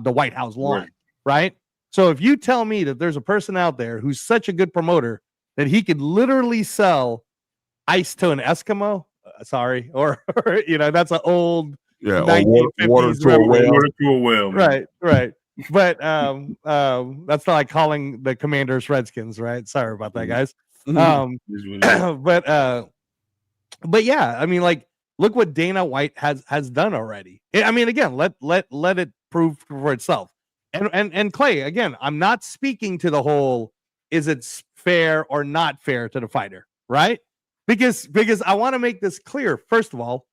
the White House lawn, right? So if you tell me that there's a person out there who's such a good promoter that he could literally sell ice to an Eskimo, or that's an old water to a whale, right. But that's not like calling the Commanders Redskins, right? Sorry about that, guys. But yeah, I mean, like, look what Dana White has done already. I mean, again, let it prove for itself. And Clay, again, I'm not speaking to the whole is it fair or not fair to the fighter, right? Because I want to make this clear. First of all,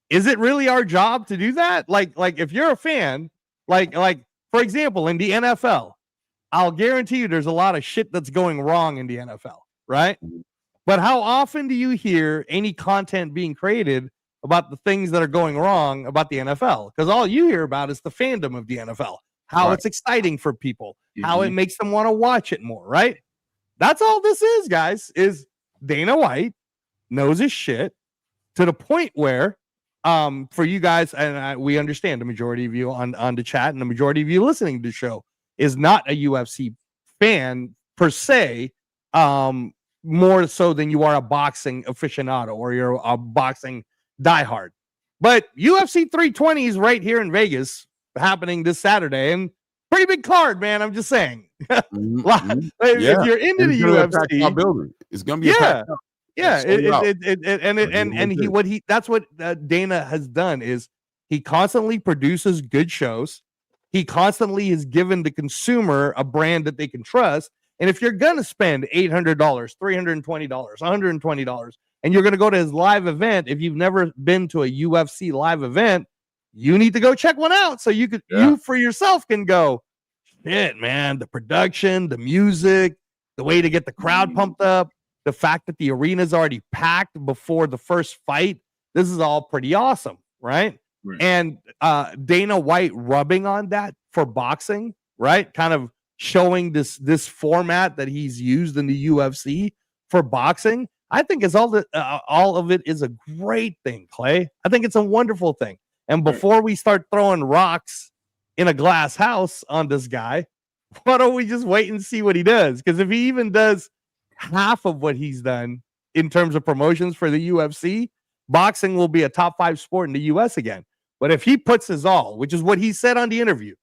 is it really our job to do that? Like if you're a fan, like for example, in the NFL, I'll guarantee you there's a lot of shit that's going wrong in the NFL, right? But how often do you hear any content being created about the things that are going wrong about the NFL? Because all you hear about is the fandom of the NFL, how it's exciting for people, how it makes them want to watch it more, right? That's all this is, guys, is Dana White knows his shit to the point where, for you guys, and we understand the majority of you on the chat and the majority of you listening to the show is not a UFC fan per se, more so than you are a boxing aficionado or you're a boxing diehard. But UFC 320 is right here in Vegas happening this Saturday, and pretty big card, man. I'm just saying. If you're into the UFC, it's gonna be that's what Dana has done is he constantly produces good shows. He constantly has given the consumer a brand that they can trust. And if you're going to spend $800, $320, $120, and you're going to go to his live event, if you've never been to a UFC live event, you need to go check one out. So you for yourself can go, shit, man, the production, the music, the way to get the crowd pumped up, the fact that the arena's already packed before the first fight. This is all pretty awesome, right? And Dana White rubbing on that for boxing, right? Kind of showing this format that he's used in the UFC for boxing, I think is all of it is a great thing, Clay. I think it's a wonderful thing. And before we start throwing rocks in a glass house on this guy, why don't we just wait and see what he does? Because if he even does half of what he's done in terms of promotions for the UFC, boxing will be a top 5 sport in the US again. But if he puts his all, which is what he said on the interview,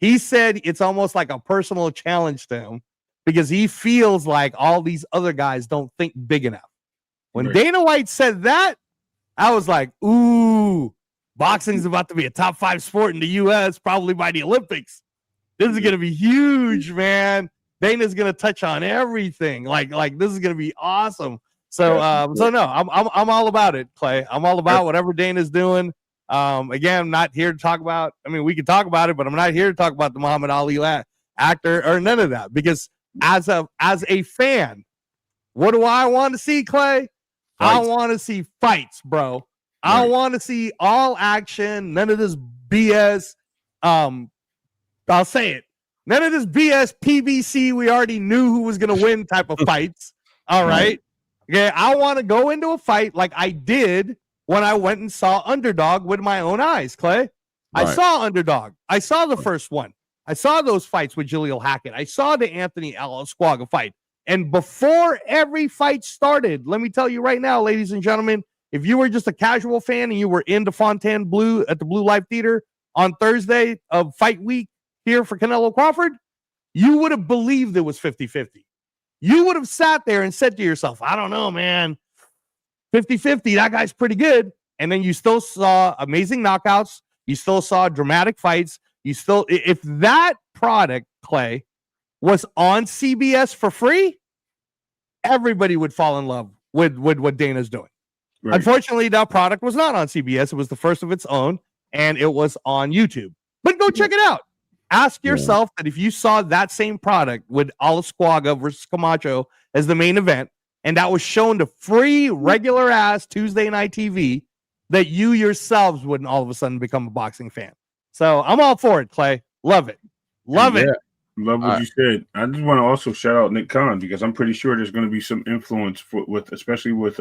he said it's almost like a personal challenge to him because he feels like all these other guys don't think big enough. When Right. Dana White said that, I was like, ooh, boxing's about to be a top 5 sport in the U.S., probably by the Olympics. This is going to be huge, man. Dana's going to touch on everything. Like this is going to be awesome. So, no, I'm all about it, Clay. I'm all about whatever Dana's doing. Again, I'm not here to talk about, I mean, we can talk about it, but I'm not here to talk about the Muhammad Ali actor or none of that, because as a fan, what do I want to see, Clay? I want to see fights, bro. I want to see all action, none of this BS. I'll say it. None of this BS PBC. We already knew who was going to win type of fights. All right. Okay. I want to go into a fight like I did when I went and saw Underdog with my own eyes, Clay. I saw Underdog. I saw the first one. I saw those fights with Jaleel Hackett. I saw the Anthony Squaga fight. And before every fight started, let me tell you right now, ladies and gentlemen, if you were just a casual fan and you were in the Fontaine Blue at the Blue Life Theater on Thursday of fight week here for Canelo Crawford, you would have believed it was 50-50. You would have sat there and said to yourself, I don't know, man, 50-50, that guy's pretty good. And then you still saw amazing knockouts. You still saw dramatic fights. You still, if that product, Clay, was on CBS for free, everybody would fall in love with what Dana's doing. Right. Unfortunately, that product was not on CBS. It was the first of its own, and it was on YouTube. But go check it out. Ask yourself that if you saw that same product with Squaga versus Camacho as the main event, and that was shown to free, regular-ass Tuesday night TV, that you yourselves wouldn't all of a sudden become a boxing fan. So I'm all for it, Clay. Love it. Love it. Love what you said. I just want to also shout out Nick Khan, because I'm pretty sure there's going to be some influence especially with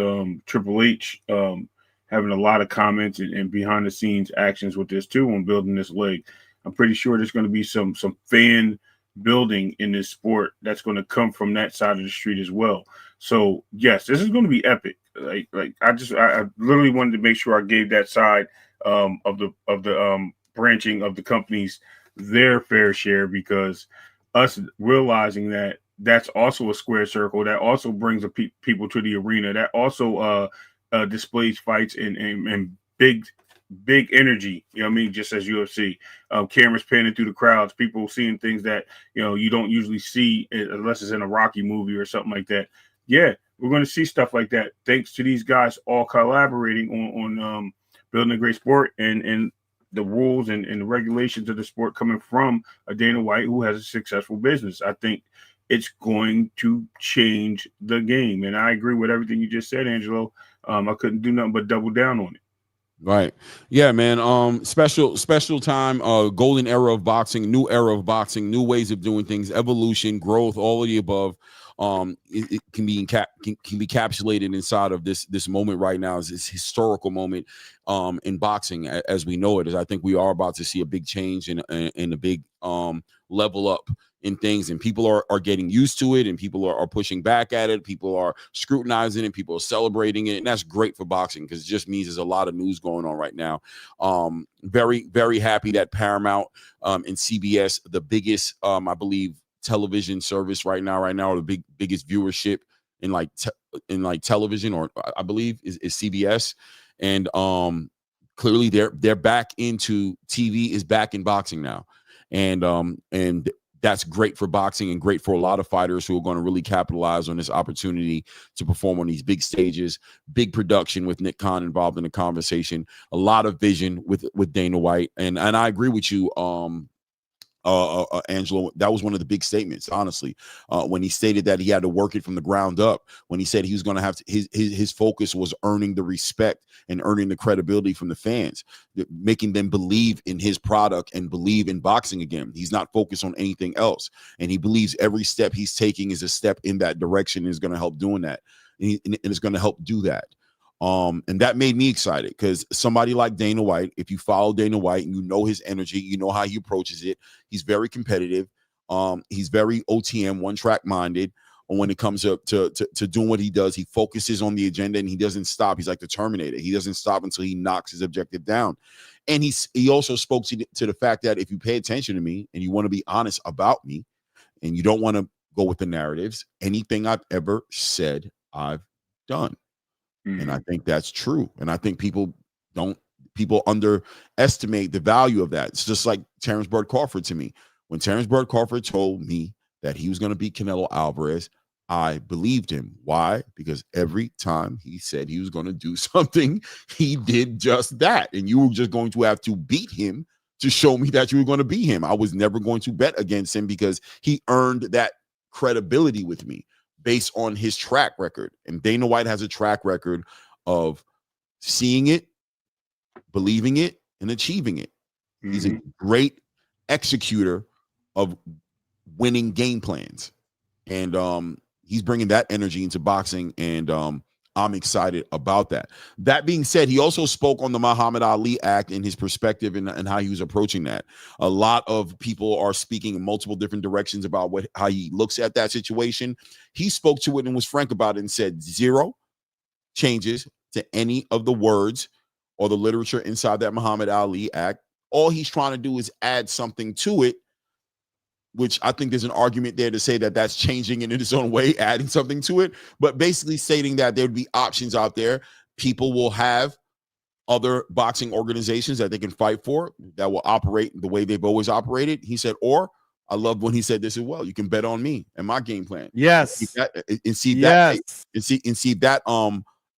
Triple H having a lot of comments and behind the scenes actions with this too on building this leg. I'm pretty sure there's going to be some fan building in this sport that's going to come from that side of the street as well. So yes, this is going to be epic. I literally wanted to make sure I gave that side of the branching of the companies their fair share, because us realizing that that's also a square circle, that also brings people to the arena, that also displays fights and big energy, you know what I mean, just as UFC. Cameras panning through the crowds, people seeing things that, you know, you don't usually see unless it's in a Rocky movie or something like that. Yeah, we're going to see stuff like that thanks to these guys all collaborating on building a great sport and the rules and the regulations of the sport coming from a Dana White who has a successful business. I think it's going to change the game. And I agree with everything you just said, Angelo. I couldn't do nothing but double down on it. Right. Yeah, man. Special time, golden era of boxing, new era of boxing, new ways of doing things, evolution, growth, all of the above. It can be encapsulated inside of this moment right now, is this historical moment in boxing as we know it. Is I think we are about to see a big change and a big level up in things, and people are getting used to it, and people are pushing back at it. People are scrutinizing it. People are celebrating it, and that's great for boxing, because it just means there's a lot of news going on right now. Very, very happy that Paramount and CBS, the biggest, I believe, television service right now, or the biggest viewership in television, or I believe is CBS, and clearly they're back into TV, is back in boxing now, and that's great for boxing and great for a lot of fighters who are going to really capitalize on this opportunity to perform on these big stages. Big production with Nick Khan involved in the conversation, a lot of vision with Dana White, and I agree with you, Angelo. That was one of the big statements, honestly, when he stated that he had to work it from the ground up, when he said he was going to have to, his focus was earning the respect and earning the credibility from the fans, making them believe in his product and believe in boxing again. He's not focused on anything else, and he believes every step he's taking is a step in that direction and is going to help doing that, and it's going to help do that. And that made me excited, because somebody like Dana White, if you follow Dana White and you know his energy, you know how he approaches it, he's very competitive. He's very OTM, one track minded. When it comes to doing what he does, he focuses on the agenda and he doesn't stop. He's like the Terminator. He doesn't stop until he knocks his objective down. And he also spoke to the fact that if you pay attention to me and you want to be honest about me and you don't want to go with the narratives. Anything I've ever said, I've done. And I think that's true. And I think people underestimate the value of that. It's just like Terrence Bud Crawford to me. When Terrence Bud Crawford told me that he was going to beat Canelo Alvarez, I believed him. Why? Because every time he said he was going to do something, he did just that. And you were just going to have to beat him to show me that you were going to beat him. I was never going to bet against him because he earned that credibility with me based on his track record. And Dana White has a track record of seeing it, believing it, and achieving it. He's a great executor of winning game plans. And he's bringing that energy into boxing, and I'm excited about that. That being said, he also spoke on the Muhammad Ali Act and his perspective and how he was approaching that. A lot of people are speaking in multiple different directions about how he looks at that situation. He spoke to it and was frank about it and said 0 changes to any of the words or the literature inside that Muhammad Ali Act. All he's trying to do is add something to it, which I think there's an argument there to say that that's changing it in its own way, adding something to it, but basically stating that there'd be options out there. People will have other boxing organizations that they can fight for that will operate the way they've always operated. He said, or I love when he said this as well, you can bet on me and my game plan. Yes. See that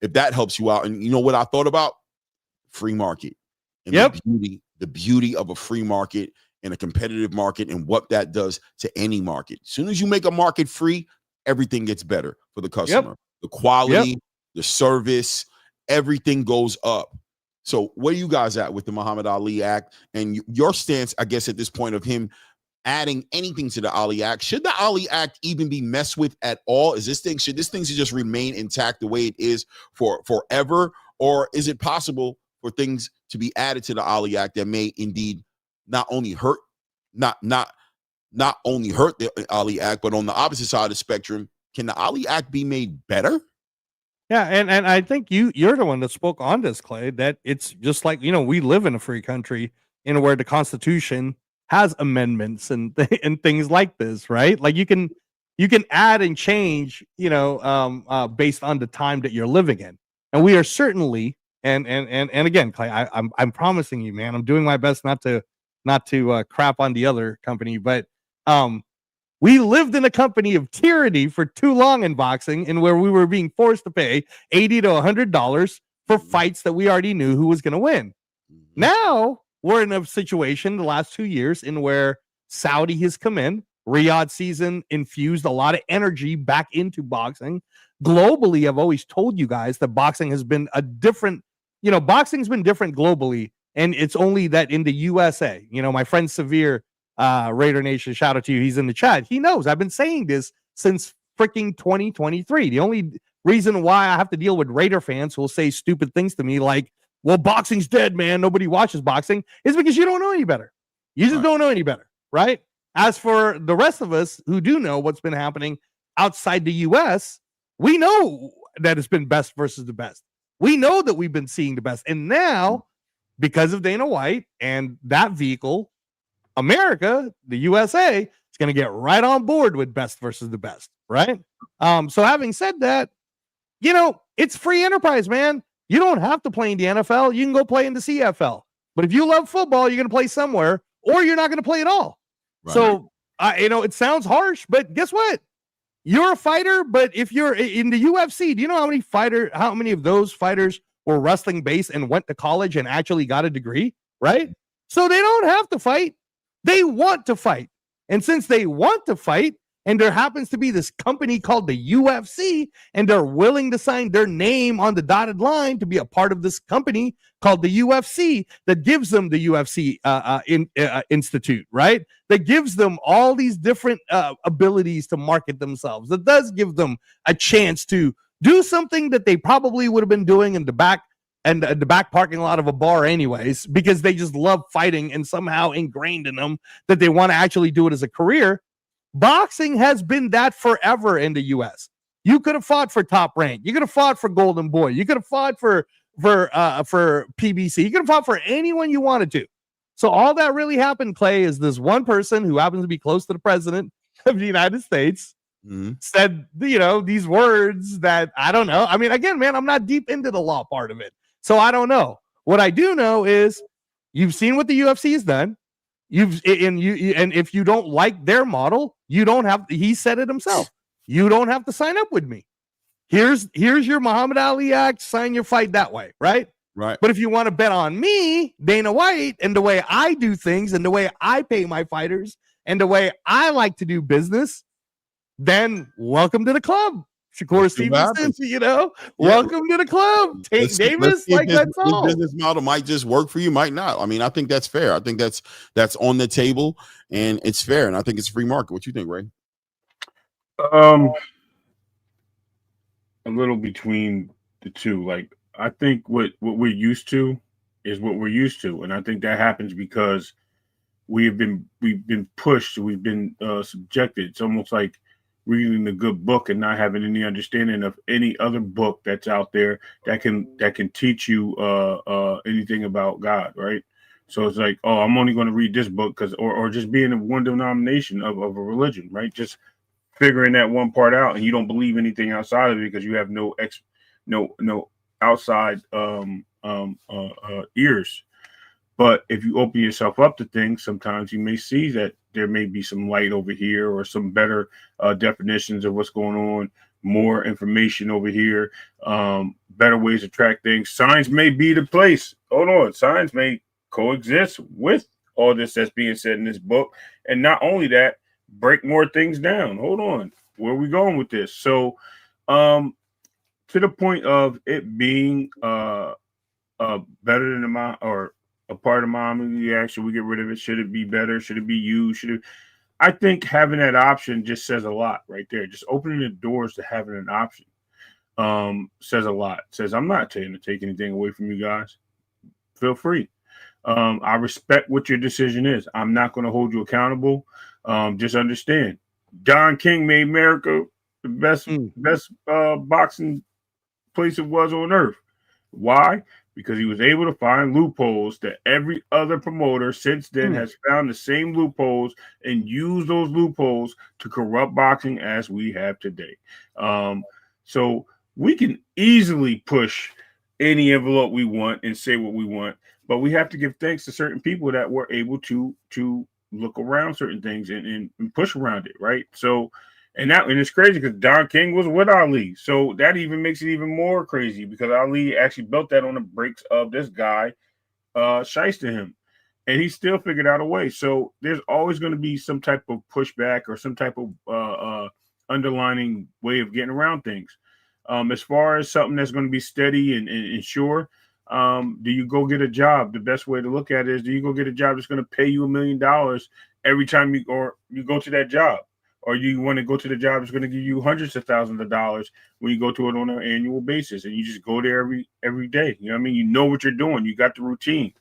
if that helps you out. And you know what I thought about? Free market. And the beauty of a free market in a competitive market and what that does to any market. As soon as you make a market free, everything gets better for the customer. The quality, the service, everything goes up. So where are you guys at with the Muhammad Ali Act and your stance, I guess, at this point of him adding anything to the Ali Act? Should the Ali Act even be messed with at all? Should this thing just remain intact the way it is for forever? Or is it possible for things to be added to the Ali Act that may indeed not only hurt the Ali Act, but on the opposite side of the spectrum, can the Ali Act be made better? Yeah, and I think you're the one that spoke on this, Clay, that it's just like, we live in a free country in where the Constitution has amendments and things like this, right? Like you can add and change, based on the time that you're living in. And we are certainly, and again, Clay, I'm promising you, man, I'm doing my best not to crap on the other company, but we lived in a company of tyranny for too long in boxing, and where we were being forced to pay $80 to $100 for fights that we already knew who was going to win. Now we're in a situation the last 2 years in where Saudi has come in. Riyadh season infused a lot of energy back into boxing. Globally, I've always told you guys that boxing has been boxing's been different globally. And it's only that in the USA, my friend Severe, Raider Nation, shout out to you. He's in the chat. He knows I've been saying this since freaking 2023. The only reason why I have to deal with Raider fans who will say stupid things to me like, well, boxing's dead, man, nobody watches boxing, is because you don't know any better. You just don't know any better, right? As for the rest of us who do know what's been happening outside the US, we know that it's been best versus the best. We know that we've been seeing the best. And now, because of Dana White and that vehicle, America, the USA, is going to get right on board with best versus the best, right? So having said that, it's free enterprise, man. You don't have to play in the NFL. You can go play in the CFL. But if you love football, you're going to play somewhere, or you're not going to play at all. Right. So, it sounds harsh, but guess what? You're a fighter, but if you're in the UFC, do you know how many of those fighters were wrestling based and went to college and actually got a degree, right? So they don't have to fight. They want to fight. And since they want to fight, and there happens to be this company called the UFC, and they're willing to sign their name on the dotted line to be a part of this company called the UFC that gives them the UFC Institute, right? That gives them all these different abilities to market themselves. That does give them a chance to do something that they probably would have been doing in the back parking lot of a bar anyways, because they just love fighting and somehow ingrained in them that they want to actually do it as a career. Boxing has been that forever in the US. You could have fought for Top Rank. You could have fought for Golden Boy. You could have fought for PBC. You could have fought for anyone you wanted to. So all that really happened, Clay, is this one person who happens to be close to the president of the United States said, these words that I don't know. I mean, again, man, I'm not deep into the law part of it, so I don't know. What I do know is you've seen what the UFC has done. And if you don't like their model, you don't have. He said it himself. You don't have to sign up with me. Here's your Muhammad Ali Act. Sign your fight that way, right? Right. But if you want to bet on me, Dana White, and the way I do things, and the way I pay my fighters, and the way I like to do business, then welcome to the club. Shakur Stevenson, welcome to the club. Tank Davis, that's all. This business model might just work for you, might not. I mean, I think that's fair. I think that's on the table, and it's fair, and I think it's a free market. What you think, Ray? A little between the two. Like, I think what we're used to is what we're used to, and I think that happens because we've been pushed, we've been subjected. It's almost like reading a good book and not having any understanding of any other book that's out there that can teach you anything about God, right? So it's like, oh, I'm only going to read this book because, or just being in one denomination of a religion, right? Just figuring that one part out, and you don't believe anything outside of it because you have no outside ears. But if you open yourself up to things, sometimes you may see that there may be some light over here, or some better definitions of what's going on, more information over here, better ways to track things. Science may be the place. Hold on. Science may coexist with all this that's being said in this book. And not only that, break more things down. Hold on. Where are we going with this? So to the point of it being better than a part of Miami, yeah, should we get rid of it? Should it be better? Should it be used? I think having that option just says a lot right there. Just opening the doors to having an option says a lot. Says, I'm not trying to take anything away from you guys. Feel free. I respect what your decision is. I'm not going to hold you accountable. Just understand, Don King made America the best boxing place it was on earth. Why? Because he was able to find loopholes that every other promoter since then has found the same loopholes and use those loopholes to corrupt boxing as we have today. So we can easily push any envelope we want and say what we want, but we have to give thanks to certain people that were able to look around certain things and push around it, right? So, and it's crazy because Don King was with Ali, so that even makes it even more crazy because Ali actually built that on the breaks of this guy shysting him, and he still figured out a way. So there's always going to be some type of pushback or some type of underlining way of getting around things. As far as something that's going to be steady and sure, do you go get a job? The best way to look at it is, do you go get a job that's going to pay you $1 million every time you go to that job? Or you want to go to the job that's going to give you hundreds of thousands of dollars when you go to it on an annual basis, and you just go there every day? You know what I mean? You know what you're doing. You got the routine.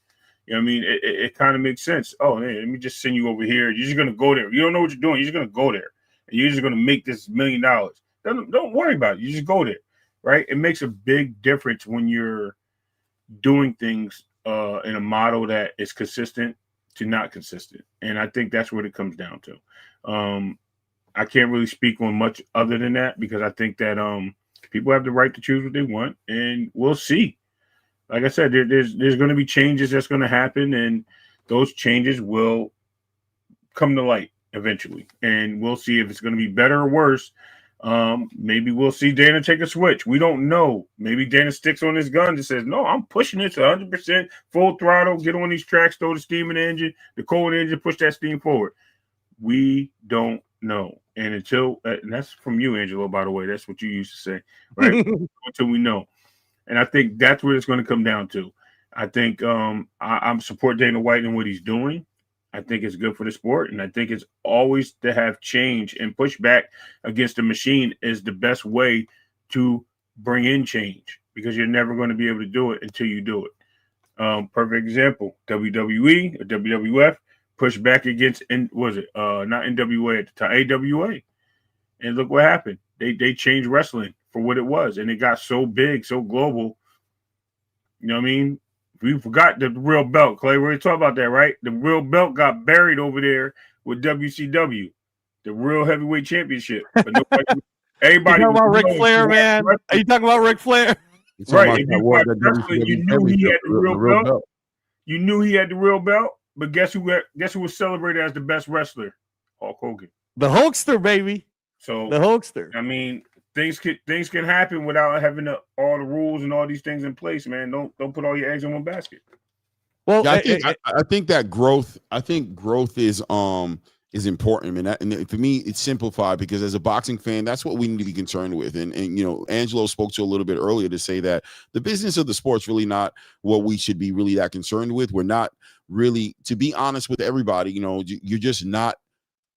You know what I mean? It kind of makes sense. Oh, hey, let me just send you over here. You're just going to go there. You don't know what you're doing. You're just going to go there, and you're just going to make this $1 million. Don't worry about it. You just go there, right? It makes a big difference when you're doing things in a model that is consistent to not consistent. And I think that's what it comes down to. I can't really speak on much other than that because I think that people have the right to choose what they want, and we'll see. Like I said, there's going to be changes that's going to happen, and those changes will come to light eventually, and we'll see if it's going to be better or worse. Maybe we'll see Dana take a switch. We don't know. Maybe Dana sticks on his gun and says, no, I'm pushing it to 100%, full throttle, get on these tracks, throw the steam in the engine, the cold engine, push that steam forward. We don't know. And and that's from you, Angelo, by the way, that's what you used to say, right? Until we know. And I think that's what it's going to come down to. I think I'm support Dana White and what he's doing. I think it's good for the sport, and I think it's always to have change and push back against the machine is the best way to bring in change, because you're never going to be able to do it until you do it. Perfect example, WWE or WWF pushed back against, not NWA at the time, AWA. And look what happened. They changed wrestling for what it was, and it got so big, so global. You know what I mean? We forgot the real belt, Clay. We already talked about that, right? The real belt got buried over there with WCW. the real heavyweight championship. But nobody, everybody You talking about was Ric Flair, man? Are you talking about Ric Flair? Right. If you watch wrestling, you knew he had the real belt. You knew he had the real belt. But guess who was celebrated as the best wrestler? Hulk Hogan. The Hulkster, baby. So the Hulkster. I mean, things can happen without having all the rules and all these things in place, man. Don't put all your eggs in one basket. Well, yeah, I think that growth. I think growth is important, man. And for me, it's simplified because as a boxing fan, that's what we need to be concerned with. And you know, Angelo spoke to a little bit earlier to say that the business of the sport's really not what we should be really that concerned with. We're not really, to be honest with everybody, you know, you're just not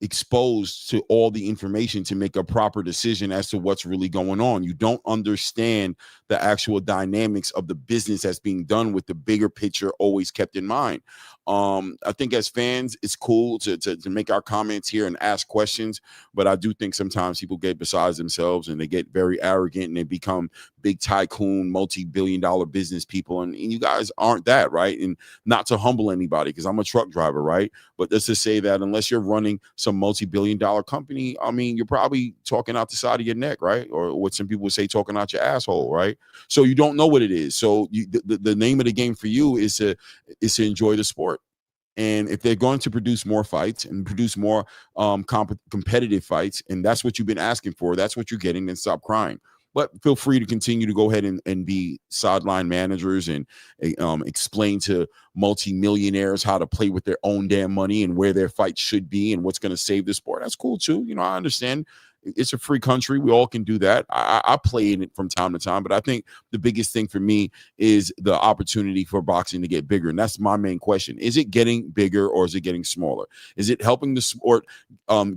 exposed to all the information to make a proper decision as to what's really going on. You don't understand the actual dynamics of the business that's being done with the bigger picture always kept in mind. I think as fans, it's cool to make our comments here and ask questions, but I do think sometimes people get besides themselves and they get very arrogant and they become big tycoon, multi-billion-dollar business people. And you guys aren't that, right? And not to humble anybody, because I'm a truck driver, right? But let's just say that unless you're running some multi-billion-dollar company, I mean, you're probably talking out the side of your neck, right? Or what some people would say, talking out your asshole, right? So you don't know what it is. So the name of the game for you is to enjoy the sport. And if they're going to produce more fights and produce more competitive fights, and that's what you've been asking for, that's what you're getting, then stop crying. But feel free to continue to go ahead and be sideline managers and explain to multimillionaires how to play with their own damn money and where their fights should be and what's going to save the sport. That's cool too. You know, I understand. It's a free country. We all can do that. I play in it from time to time, but I think the biggest thing for me is the opportunity for boxing to get bigger. And that's my main question. Is it getting bigger or is it getting smaller? Is it helping the sport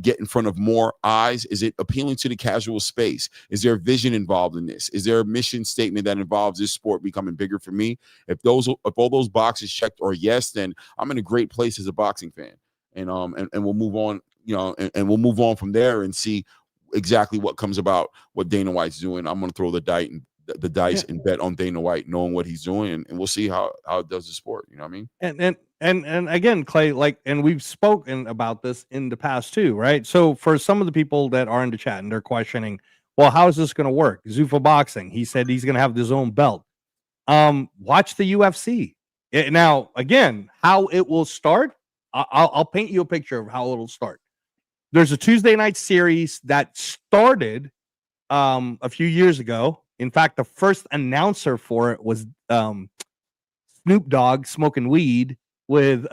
get in front of more eyes? Is it appealing to the casual space? Is there a vision involved in this? Is there a mission statement that involves this sport becoming bigger for me? If all those boxes checked are yes, then I'm in a great place as a boxing fan. And we'll move on, you know, and we'll move on from there and see exactly what comes about what Dana White's doing. I'm going to throw the dice and bet on Dana White, knowing what he's doing, and we'll see how it does the sport. You know what I mean? And again, Clay, like, and we've spoken about this in the past too, right? So for some of the people that are in the chat and they're questioning, well, how is this going to work? Zuffa Boxing, he said he's going to have his own belt. Watch the UFC. Now, again, how it will start, I'll paint you a picture of how it'll start. There's a Tuesday night series that started a few years ago. In fact, the first announcer for it was Snoop Dogg smoking weed with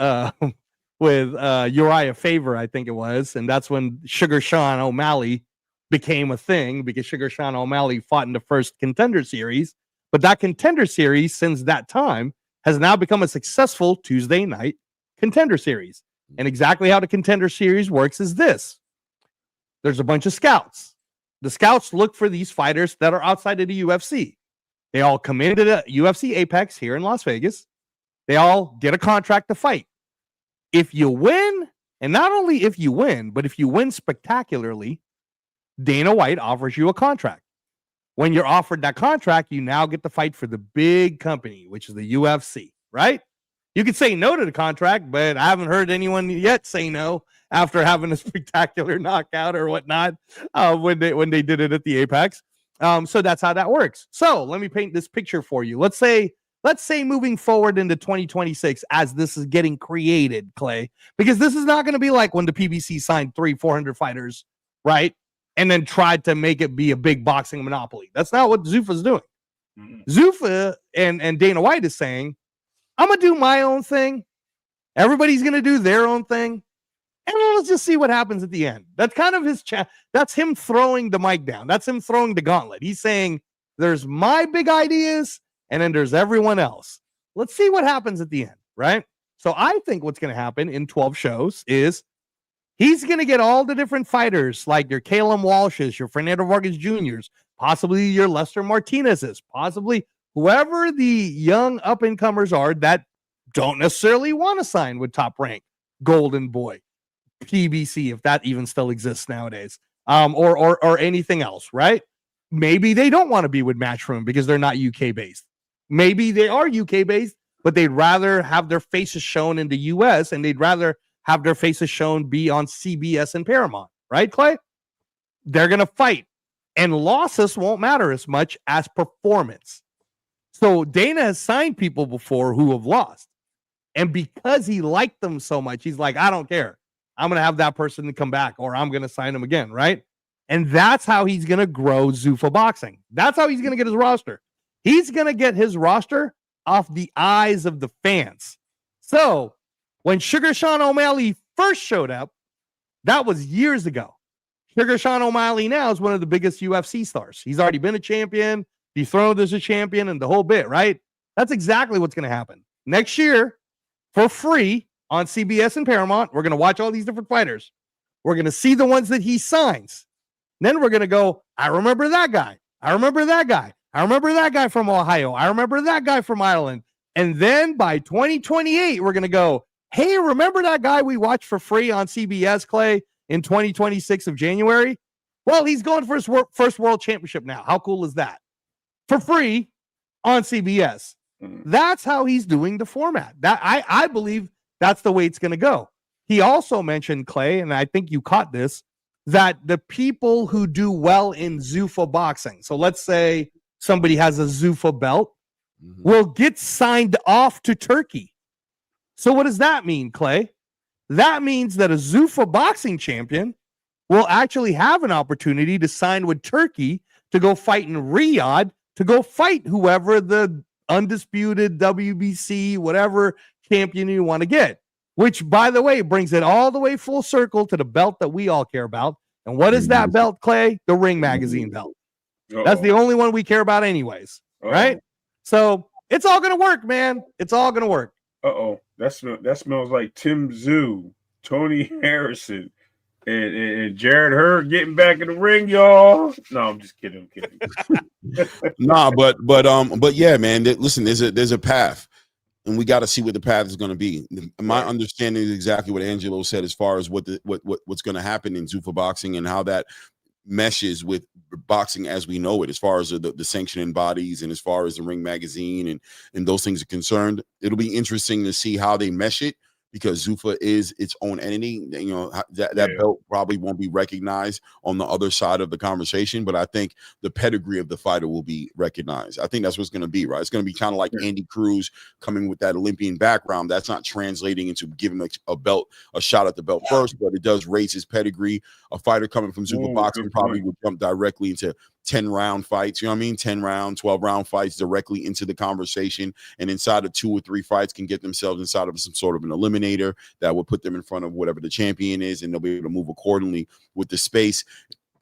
Uriah Faber, I think it was. And that's when Sugar Sean O'Malley became a thing, because Sugar Sean O'Malley fought in the first Contender Series. But that Contender Series, since that time, has now become a successful Tuesday night Contender Series. And exactly how the Contender Series works is this. There's a bunch of scouts. The scouts look for these fighters that are outside of the UFC. They all come into the UFC Apex here in Las Vegas. They all get a contract to fight. If you win, and not only if you win, but if you win spectacularly, Dana White offers you a contract. When you're offered that contract, you now get to fight for the big company, which is the UFC, right? You could say no to the contract, but I haven't heard anyone yet say no after having a spectacular knockout or whatnot when they did it at the Apex. So that's how that works. So let me paint this picture for you. Let's say moving forward into 2026 as this is getting created, Clay, because this is not going to be like when the PBC signed 300-400 fighters, right? And then tried to make it be a big boxing monopoly. That's not what Zuffa's doing. Mm-hmm. Zuffa and Dana White is saying, I'm going to do my own thing. Everybody's going to do their own thing. And let's just see what happens at the end. That's kind of his chat. That's him throwing the mic down. That's him throwing the gauntlet. He's saying, there's my big ideas, and then there's everyone else. Let's see what happens at the end, right? So I think what's going to happen in 12 shows is he's going to get all the different fighters, like your Calum Walshes, your Fernando Vargas Jr.'s, possibly your Lester Martinez's, possibly whoever the young up-and-comers are that don't necessarily want to sign with Top Rank, Golden Boy, PBC, if that even still exists nowadays, or anything else, right? Maybe they don't want to be with Matchroom because they're not UK-based. Maybe they are UK-based, but they'd rather have their faces shown in the US, and they'd rather have their faces shown be on CBS and Paramount, right, Clay? They're going to fight. And losses won't matter as much as performance. So Dana has signed people before who have lost. And because he liked them so much, he's like, I don't care. I'm going to have that person to come back, or I'm going to sign him again, right? And that's how he's going to grow Zuffa Boxing. That's how he's going to get his roster. He's going to get his roster off the eyes of the fans. So when Sugar Sean O'Malley first showed up, that was years ago. Sugar Sean O'Malley now is one of the biggest UFC stars. He's already been a champion, dethroned as a champion, and the whole bit, right? That's exactly what's going to happen. Next year, for free on CBS and Paramount, we're going to watch all these different fighters. We're going to see the ones that he signs. Then we're going to go, I remember that guy. I remember that guy. I remember that guy from Ohio. I remember that guy from Ireland. And then by 2028, we're going to go, hey, remember that guy we watched for free on CBS, Clay, in 2026 of January? Well, he's going for his first world championship now. How cool is that? For free on CBS. That's how he's doing the format. That I believe that's the way it's going to go. He also mentioned, Clay, and I think you caught this, that the people who do well in Zuffa boxing, so let's say somebody has a Zuffa belt, will get signed off to Turkey. So what does that mean, Clay? That means that a Zuffa boxing champion will actually have an opportunity to sign with Turkey to go fight in Riyadh, to go fight whoever the undisputed WBC, whatever champion you want to get, which, by the way, brings it all the way full circle to the belt that we all care about. And what is that belt, Clay? The Ring Magazine belt. That's the only one we care about anyways, right? So it's all going to work, man. It's all going to work. That smells like Tim Zoo, Tony Harrison, and Jared Hurd getting back in the ring, y'all. No, I'm just kidding. But yeah, man. Listen, there's a path, and we got to see what the path is going to be. My understanding is exactly what Angelo said as far as what's going to happen in Zuffa boxing and how that meshes with boxing as we know it, as far as the sanctioning bodies and as far as the Ring Magazine and those things are concerned. It'll be interesting to see how they mesh it, because Zuffa is its own entity. You know, that belt probably won't be recognized on the other side of the conversation, but I think the pedigree of the fighter will be recognized. I think that's what's going to be, right? It's going to be kind of like Andy Cruz coming with that Olympian background. That's not translating into giving a shot at the belt first, but it does raise his pedigree. A fighter coming from Zuffa boxing probably would jump directly into 10-round fights, you know what I mean? 10-round, 12-round fights directly into the conversation. And inside of 2 or 3 fights can get themselves inside of some sort of an eliminator that will put them in front of whatever the champion is, and they'll be able to move accordingly with the space,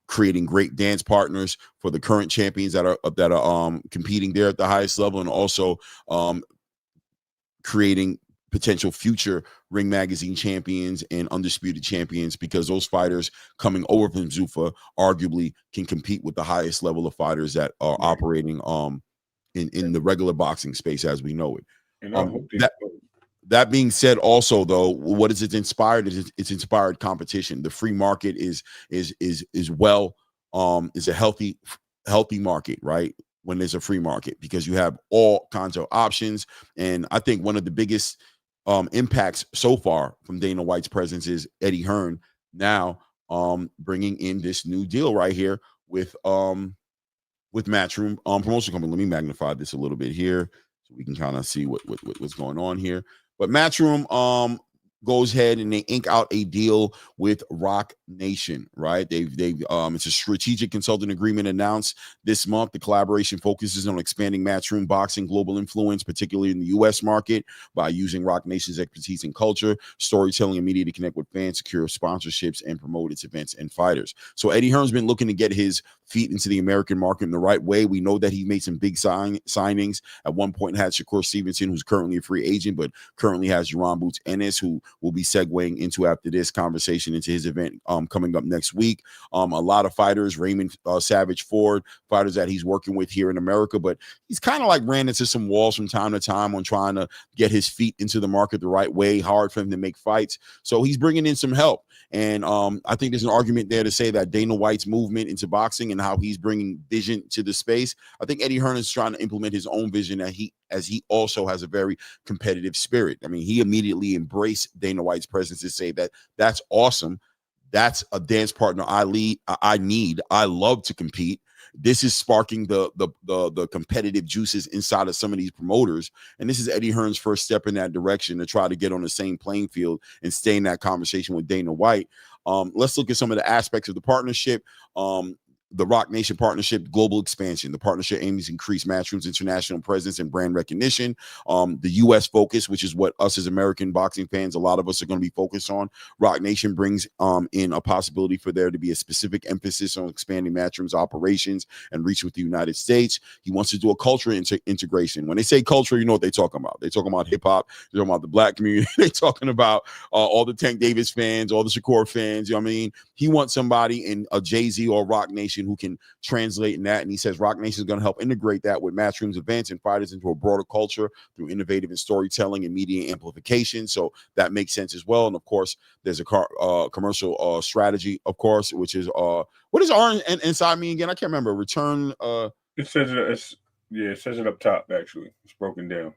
creating great dance partners for the current champions that are competing there at the highest level, and also creating potential future Ring Magazine champions and undisputed champions, because those fighters coming over from Zuffa arguably can compete with the highest level of fighters that are operating in the regular boxing space as we know it. That being said, also though, what is it inspired? It's inspired competition. The free market is a healthy market, right? When there's a free market, because you have all kinds of options. And I think one of the biggest impacts so far from Dana White's presence is Eddie Hearn now bringing in this new deal right here with Matchroom promotion company. Let me magnify this a little bit here so we can kind of see what's going on here. But Matchroom goes ahead and they ink out a deal with Rock Nation, right? It's a strategic consulting agreement announced this month. The collaboration focuses on expanding Matchroom boxing global influence, particularly in the U.S. market, by using Rock Nation's expertise in culture, storytelling, and media to connect with fans, secure sponsorships, and promote its events and fighters. So Eddie Hearn's been looking to get his feet into the American market in the right way. We know that he made some big signings. At one point had Shakur Stevenson, who's currently a free agent, but currently has Jerron Boots Ennis, who will be segueing into after this conversation into his event coming up next week. A lot of fighters, Raymond Savage Ford, fighters that he's working with here in America, but he's kind of like ran into some walls from time to time on trying to get his feet into the market the right way. Hard for him to make fights. So he's bringing in some help. And I think there's an argument there to say that Dana White's movement into boxing and how he's bringing vision to the space. I think Eddie Hearn is trying to implement his own vision, as he also has a very competitive spirit. I mean, he immediately embraced Dana White's presence to say that that's awesome. That's a dance partner I need. I love to compete. This is sparking the competitive juices inside of some of these promoters. And this is Eddie Hearn's first step in that direction to try to get on the same playing field and stay in that conversation with Dana White. Let's look at some of the aspects of the partnership. The Rock Nation partnership, global expansion. The partnership aims to increase Matchroom's international presence and brand recognition. The U.S. focus, which is what us as American boxing fans, a lot of us are going to be focused on. Rock Nation brings in a possibility for there to be a specific emphasis on expanding Matchroom's operations and reach with the United States. He wants to do a culture integration. When they say culture, you know what they're talking about. They're talking about hip hop. They're talking about the black community. They're talking about all the Tank Davis fans, all the Shakur fans. You know what I mean? He wants somebody in a Jay-Z or Rock Nation who can translate in that. And he says Rock Nation is going to help integrate that with Matchroom's events and fighters into a broader culture through innovative and storytelling and media amplification. So that makes sense as well. And of course, there's a commercial strategy, of course, which is what is R inside me again? I can't remember. Return. It says it says it up top. Actually, it's broken down.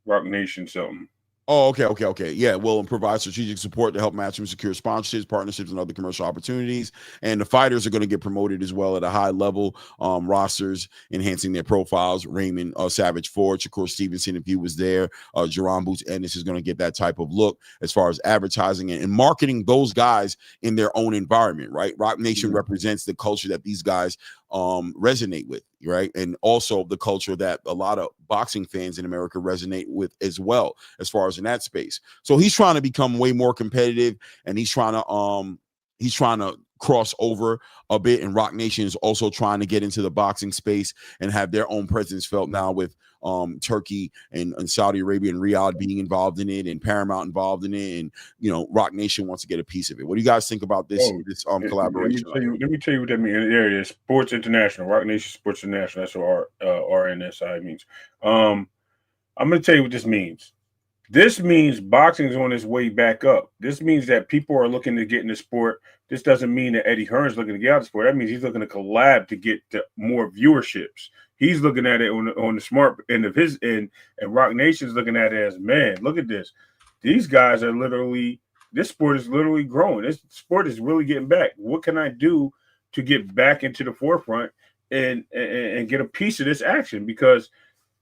Rock Nation something. Oh, okay. Yeah, will provide strategic support to help Matchroom secure sponsorships, partnerships, and other commercial opportunities. And the fighters are going to get promoted as well at a high level. Rosters enhancing their profiles. Raymond Savage Ford, Shakur Stevenson, if he was there. Jerron Boots Ennis is going to get that type of look as far as advertising and marketing those guys in their own environment, right? Rock Nation represents the culture that these guys resonate with, right? And also the culture that a lot of boxing fans in America resonate with as well, as far as in that space. So he's trying to become way more competitive, and he's trying to cross over a bit. And Rock Nation is also trying to get into the boxing space and have their own presence felt now with Turkey and Saudi Arabia and Riyadh being involved in it and Paramount involved in it. And, you know, Rock Nation wants to get a piece of it. What do you guys think about this collaboration? Let me tell you what that means. There it is. Sports International, Rock Nation Sports International. That's what RNSI means. I'm going to tell you what this means. This means boxing is on its way back up. This means that people are looking to get in the sport. This doesn't mean that Eddie Hearn's looking to get out of the sport. That means he's looking to collab to get to more viewerships. He's looking at it on the smart end of his end, and Rock Nation's looking at it as, man, look at this. These guys are this sport is literally growing. This sport is really getting back. What can I do to get back into the forefront and get a piece of this action? Because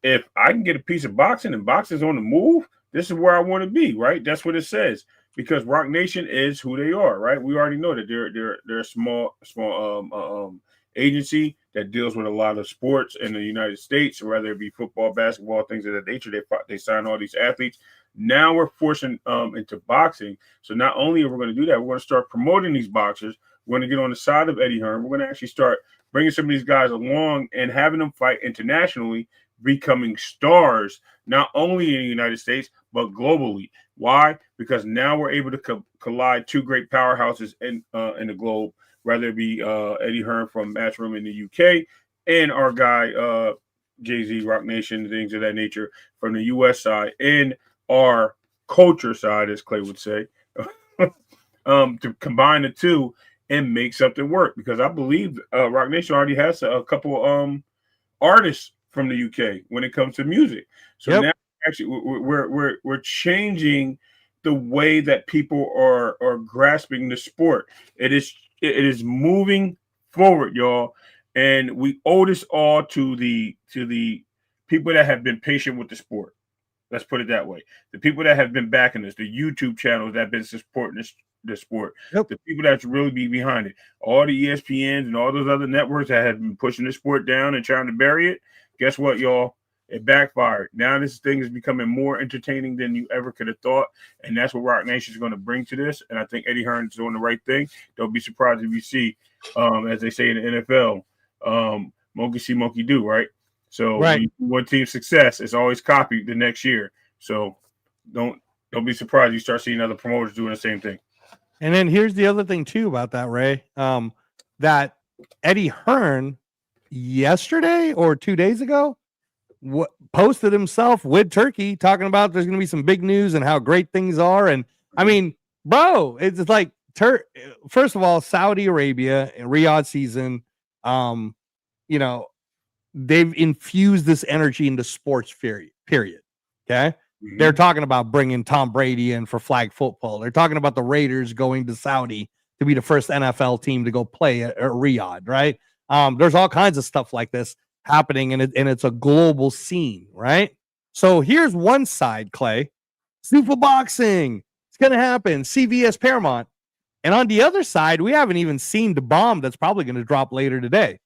if I can get a piece of boxing and boxing's on the move, this is where I want to be, right? That's what it says. Because Rock Nation is who they are, right? We already know that they're a small agency that deals with a lot of sports in the United States, whether it be football, basketball, things of that nature. They sign all these athletes. Now we're forcing into boxing. So not only are we going to do that, we're going to start promoting these boxers. We're going to get on the side of Eddie Hearn. We're going to actually start bringing some of these guys along and having them fight internationally, becoming stars, not only in the United States, but globally. Why? Because now we're able to collide two great powerhouses in the globe, whether it be Eddie Hearn from Matchroom in the UK and our guy, Jay-Z, Rock Nation, things of that nature from the US side and our culture side, as Clay would say, to combine the two and make something work. Because I believe Rock Nation already has a couple artists from the UK when it comes to music. So now actually we're changing the way that people are grasping the sport. It is moving forward, y'all, and we owe this all to the people that have been patient with the sport. Let's put it that way. The people that have been backing us, the YouTube channels that have been supporting the sport, the people that's really be behind it, all the ESPNs and all those other networks that have been pushing the sport down and trying to bury it. Guess what, y'all? It backfired. Now this thing is becoming more entertaining than you ever could have thought, and that's what Rock Nation is going to bring to this. And I think Eddie Hearn's doing the right thing. Don't be surprised if you see, as they say in the NFL, monkey see, monkey do, right? So one team's success is always copied the next year. So don't be surprised you start seeing other promoters doing the same thing. And then here's the other thing too about that, Ray, that Eddie Hearn yesterday or 2 days ago posted himself with Turkey talking about there's going to be some big news and how great things are. And I mean, bro, it's like first of all, Saudi Arabia and Riyadh season, you know, they've infused this energy into sports period. Okay. Mm-hmm. They're talking about bringing Tom Brady in for flag football. They're talking about the Raiders going to Saudi to be the first NFL team to go play at Riyadh, right? There's all kinds of stuff like this happening, and it's a global scene, right? So here's one side, Clay. Zuffa boxing. It's going to happen. CBS Paramount. And on the other side, we haven't even seen the bomb that's probably going to drop later today.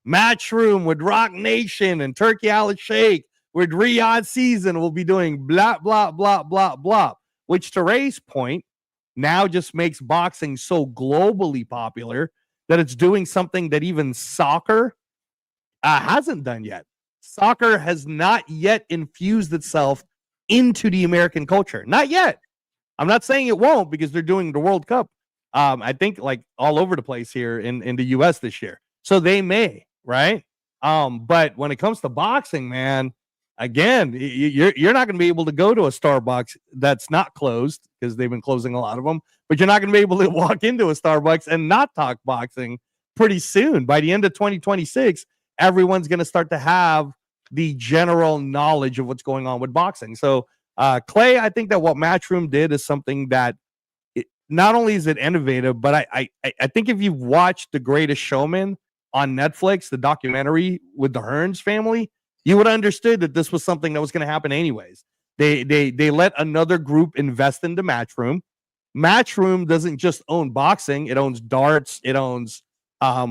Matchroom with Rock Nation and Turkey Al Sheikh with Riyadh Season will be doing blah, blah, blah, blah, blah, which to Ray's point now just makes boxing so globally popular that it's doing something that even soccer hasn't done yet. Soccer has not yet infused itself into the American culture. Not yet. I'm not saying it won't because they're doing the World Cup. I think like all over the place here in the US this year. So they may, right? But when it comes to boxing, man, again, you're not going to be able to go to a Starbucks that's not closed because they've been closing a lot of them, but you're not going to be able to walk into a Starbucks and not talk boxing pretty soon. By the end of 2026, everyone's going to start to have the general knowledge of what's going on with boxing. So, Clay, I think that what Matchroom did is something that not only is it innovative, but I think if you've watched The Greatest Showman on Netflix, the documentary with the Hearns family, you would have understood that this was something that was going to happen anyways. They let another group invest into Matchroom. Matchroom doesn't just own boxing; it owns darts, it owns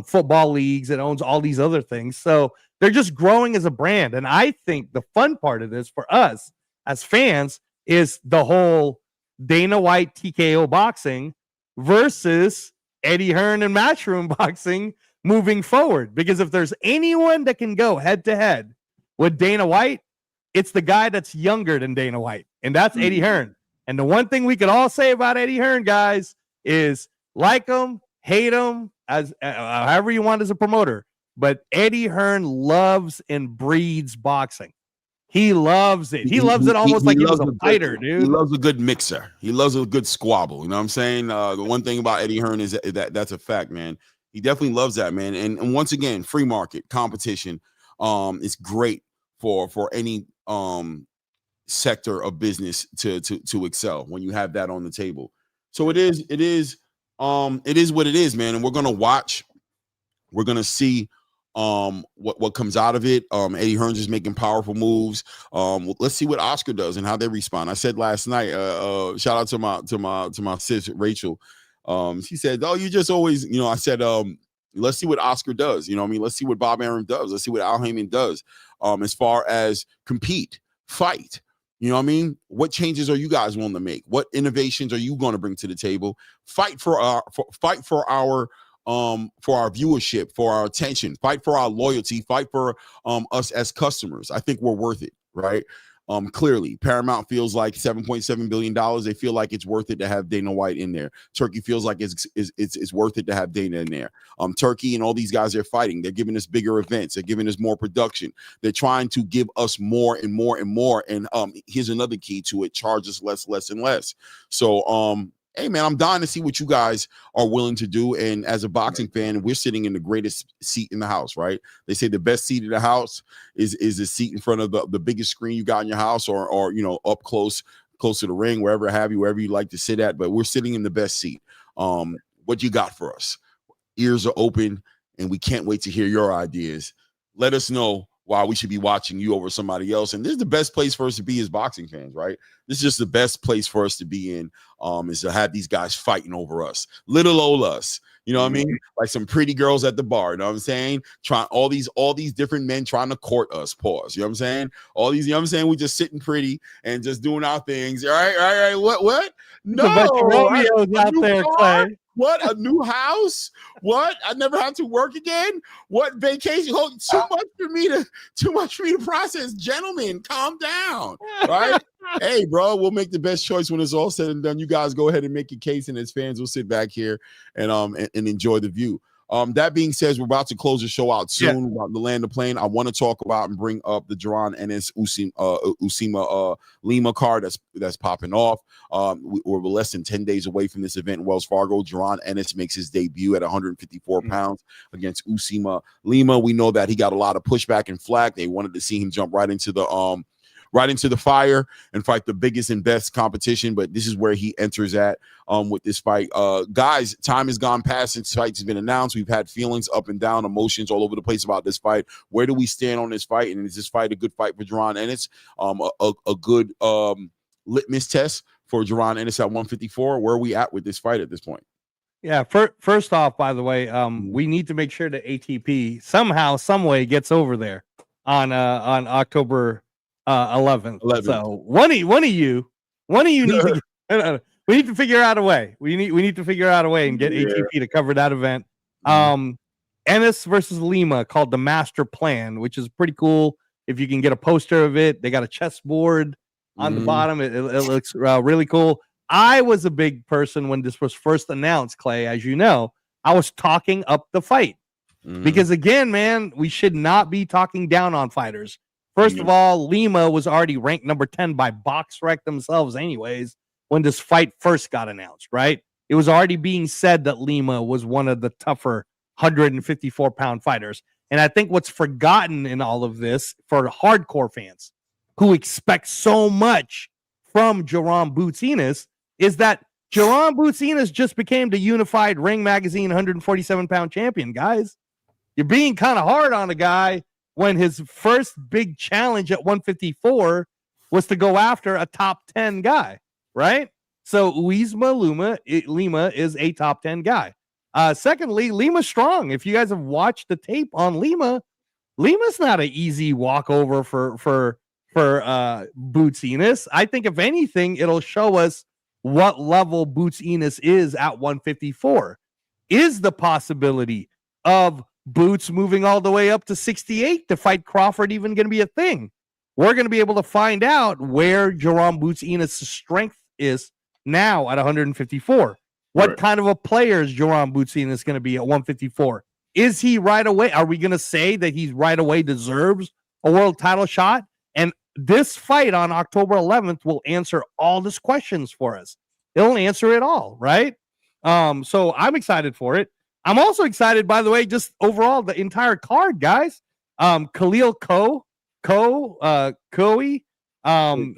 football leagues, it owns all these other things. So they're just growing as a brand. And I think the fun part of this for us as fans is the whole Dana White TKO boxing versus Eddie Hearn and Matchroom boxing moving forward. Because if there's anyone that can go head to head with Dana White, it's the guy that's younger than Dana White, and that's Eddie Hearn. And the one thing we could all say about Eddie Hearn, guys, is like him, hate him, as however you want as a promoter. But Eddie Hearn loves and breeds boxing. He loves it. He loves it almost like he was a fighter, dude. He loves a good mixer. He loves a good squabble. You know what I'm saying? The one thing about Eddie Hearn is that's a fact, man. He definitely loves that, man. And once again, free market competition is great for any sector of business to excel when you have that on the table. So it is what it is, man. And we're gonna watch. We're gonna see what comes out of it. Eddie Hearns is making powerful moves. Let's see what Oscar does and how they respond. I said last night, shout out to my sis Rachel. She said, "Oh, you just always," I said, let's see what Oscar does. You know what I mean? Let's see what Bob Arum does. Let's see what Al Heyman does. As far as compete, fight. You know what I mean? What changes are you guys willing to make? What innovations are you going to bring to the table? Fight for our viewership, for our attention, fight for our loyalty, fight for us as customers. I think we're worth it, right? Clearly, Paramount feels like $7.7 billion. They feel like it's worth it to have Dana White in there. Turkey feels like it's worth it to have Dana in there. Turkey and all these guys are fighting. They're giving us bigger events. They're giving us more production. They're trying to give us more and more and more. And here's another key to it: charge us less and less. So hey, man, I'm dying to see what you guys are willing to do. And as a boxing fan, we're sitting in the greatest seat in the house, right? They say the best seat in the house is a seat in front of the biggest screen you got in your house, or up close to the ring, wherever you like to sit at. But we're sitting in the best seat. What you got for us? Ears are open, and we can't wait to hear your ideas. Let us know why we should be watching you over somebody else. And this is the best place for us to be as boxing fans, right? This is just the best place for us to be in, is to have these guys fighting over us. Little old us, you know what I mean? Like some pretty girls at the bar, you know what I'm saying? Trying all these different men trying to court us, pause, you know what I'm saying? All these, you know what I'm saying? We just sitting pretty and just doing our things. All right. What? No. A bunch of Romeos out there, Clay. What? A new house? What? I never have to work again? What? Vacation? Too much for me to process. Gentlemen, calm down. Right? Hey, bro, we'll make the best choice when it's all said and done. You guys go ahead and make your case, and as fans, we'll sit back here and enjoy the view. That being said, we're about to close the show out soon. Yeah. About the land of plane. I want to talk about and bring up the Duran Ennis Usima Lima card that's popping off. We're less than 10 days away from this event in Wells Fargo. Duran Ennis makes his debut at 154 pounds against Usima Lima. We know that he got a lot of pushback and flack. They wanted to see him jump right into the right into the fire and fight the biggest and best competition. But this is where he enters at with this fight. Guys, time has gone past since fight has been announced. We've had feelings up and down, emotions all over the place about this fight. Where do we stand on this fight? And is this fight a good fight for Jaron Ennis? A good litmus test for Jaron Ennis at 154? Where are we at with this fight at this point? Yeah, first off, by the way, we need to make sure that ATP somehow, some way gets over there on October 11th. So one of you need to we need to figure out a way. We need to figure out a way and get ATP to cover that event. Ennis versus Lima, called the Master Plan, which is pretty cool. If you can get a poster of it, they got a chessboard on the bottom. It looks really cool. I was a big person when this was first announced, Clay. As you know, I was talking up the fight because, again, man, we should not be talking down on fighters. First of all, Lima was already ranked number 10 by BoxRec themselves anyways when this fight first got announced, right? It was already being said that Lima was one of the tougher 154-pound fighters. And I think what's forgotten in all of this for hardcore fans who expect so much from Jaron Boots Ennis is that Jaron Boots Ennis just became the unified Ring Magazine 147-pound champion, guys. You're being kind of hard on a guy when his first big challenge at 154 was to go after a top 10 guy, right? So Lima is a top 10 guy. Secondly, Lima's strong. If you guys have watched the tape on Lima, Lima's not an easy walkover for Boots Ennis. I think if anything, it'll show us what level Boots Ennis is at 154. Is the possibility of Boots moving all the way up to 68 to fight Crawford even going to be a thing? We're going to be able to find out where Jaron Boots Ennis' strength is now at 154. What kind of a player is Jaron Boots Ennis going to be at 154? Is he right away? Are we going to say that he's right away deserves a world title shot? And this fight on October 11th will answer all these questions for us. It'll answer it all, right? So I'm excited for it. I'm also excited, by the way, just overall the entire card, guys. Khalil Coe,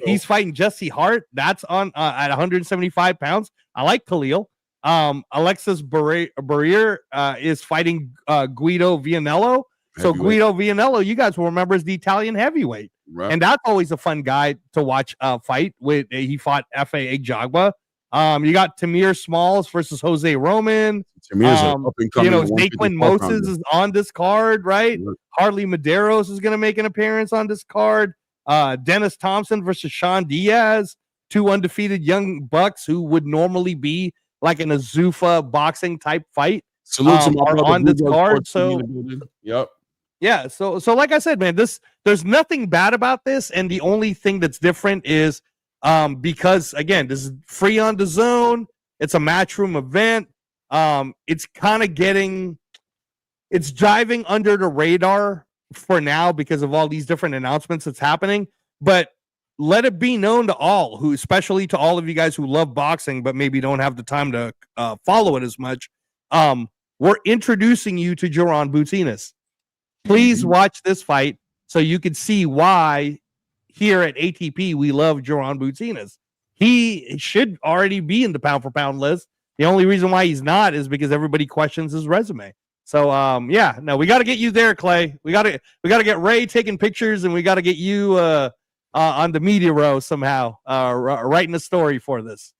he's fighting Jesse Hart. That's on at 175 pounds. I like Khalil. Alexis Barrier is fighting Guido Vianello. So Guido Vianello, you guys will remember, is the Italian heavyweight. Right. And that's always a fun guy to watch fight with. He fought F.A. Jagba. You got Tamir Smalls versus Jose Roman. Tamir's up and coming. Naquin Moses is on this card, right? Harley Medeiros is going to make an appearance on this card. Dennis Thompson versus Sean Diaz. Two undefeated young bucks who would normally be like in a Zuffa boxing type fight. Salute to my brother on this card. So, yep. Yeah, so like I said, man, there's nothing bad about this, and the only thing that's different is because again, this is free on the zone. It's a matchroom event. It's kind of it's driving under the radar for now because of all these different announcements that's happening. But let it be known to all, especially to all of you guys who love boxing but maybe don't have the time to follow it as much. We're introducing you to Jaron Boots Ennis. Please watch this fight so you can see why here at ATP we love Jaron Boots Ennis. He should already be in the pound for pound list. The only reason why he's not is because everybody questions his resume. So we got to get you there, Clay. We got to get Ray taking pictures, and we got to get you on the media row somehow, writing a story for this.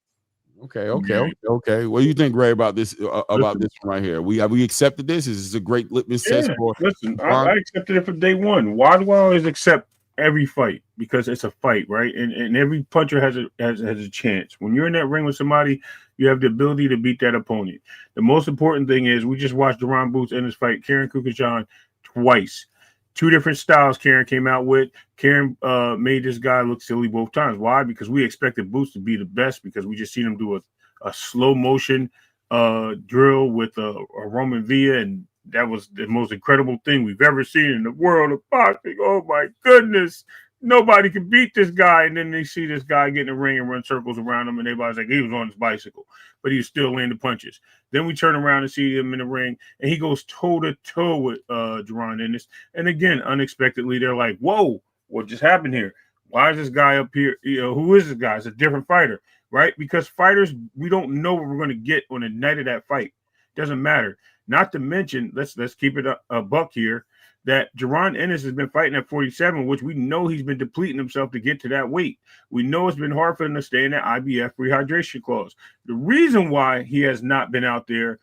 Okay. What do you think, Ray, about this? This one right here? We accepted this. Is this a great litmus test for? Listen, I accepted it from day one. Why do I always accept every fight? Because it's a fight, right? And every puncher has a chance. When you're in that ring with somebody, you have the ability to beat that opponent. The most important thing is we just watched Jaron Boots in this fight, Karen Kukajan, twice. Two different styles Karen came out with. Karen made this guy look silly both times. Why? Because we expected Boots to be the best because we just seen him do a slow motion drill with a Roman Villa, and that was the most incredible thing we've ever seen in the world of boxing. Oh my goodness. Nobody can beat this guy. And then they see this guy get in the ring and run circles around him, and everybody's like, he was on his bicycle, but he was still landing punches. Then we turn around and see him in the ring, and he goes toe-to-toe with Jaron Ennis. And again, unexpectedly, they're like, whoa, what just happened here? Why is this guy up here? Who is this guy? It's a different fighter, right? Because fighters, we don't know what we're going to get on the night of that fight. Doesn't matter. Not to mention, let's keep it a buck here, that Jaron Ennis has been fighting at 47, which we know he's been depleting himself to get to that weight. We know it's been hard for him to stay in that IBF rehydration clause. The reason why he has not been out there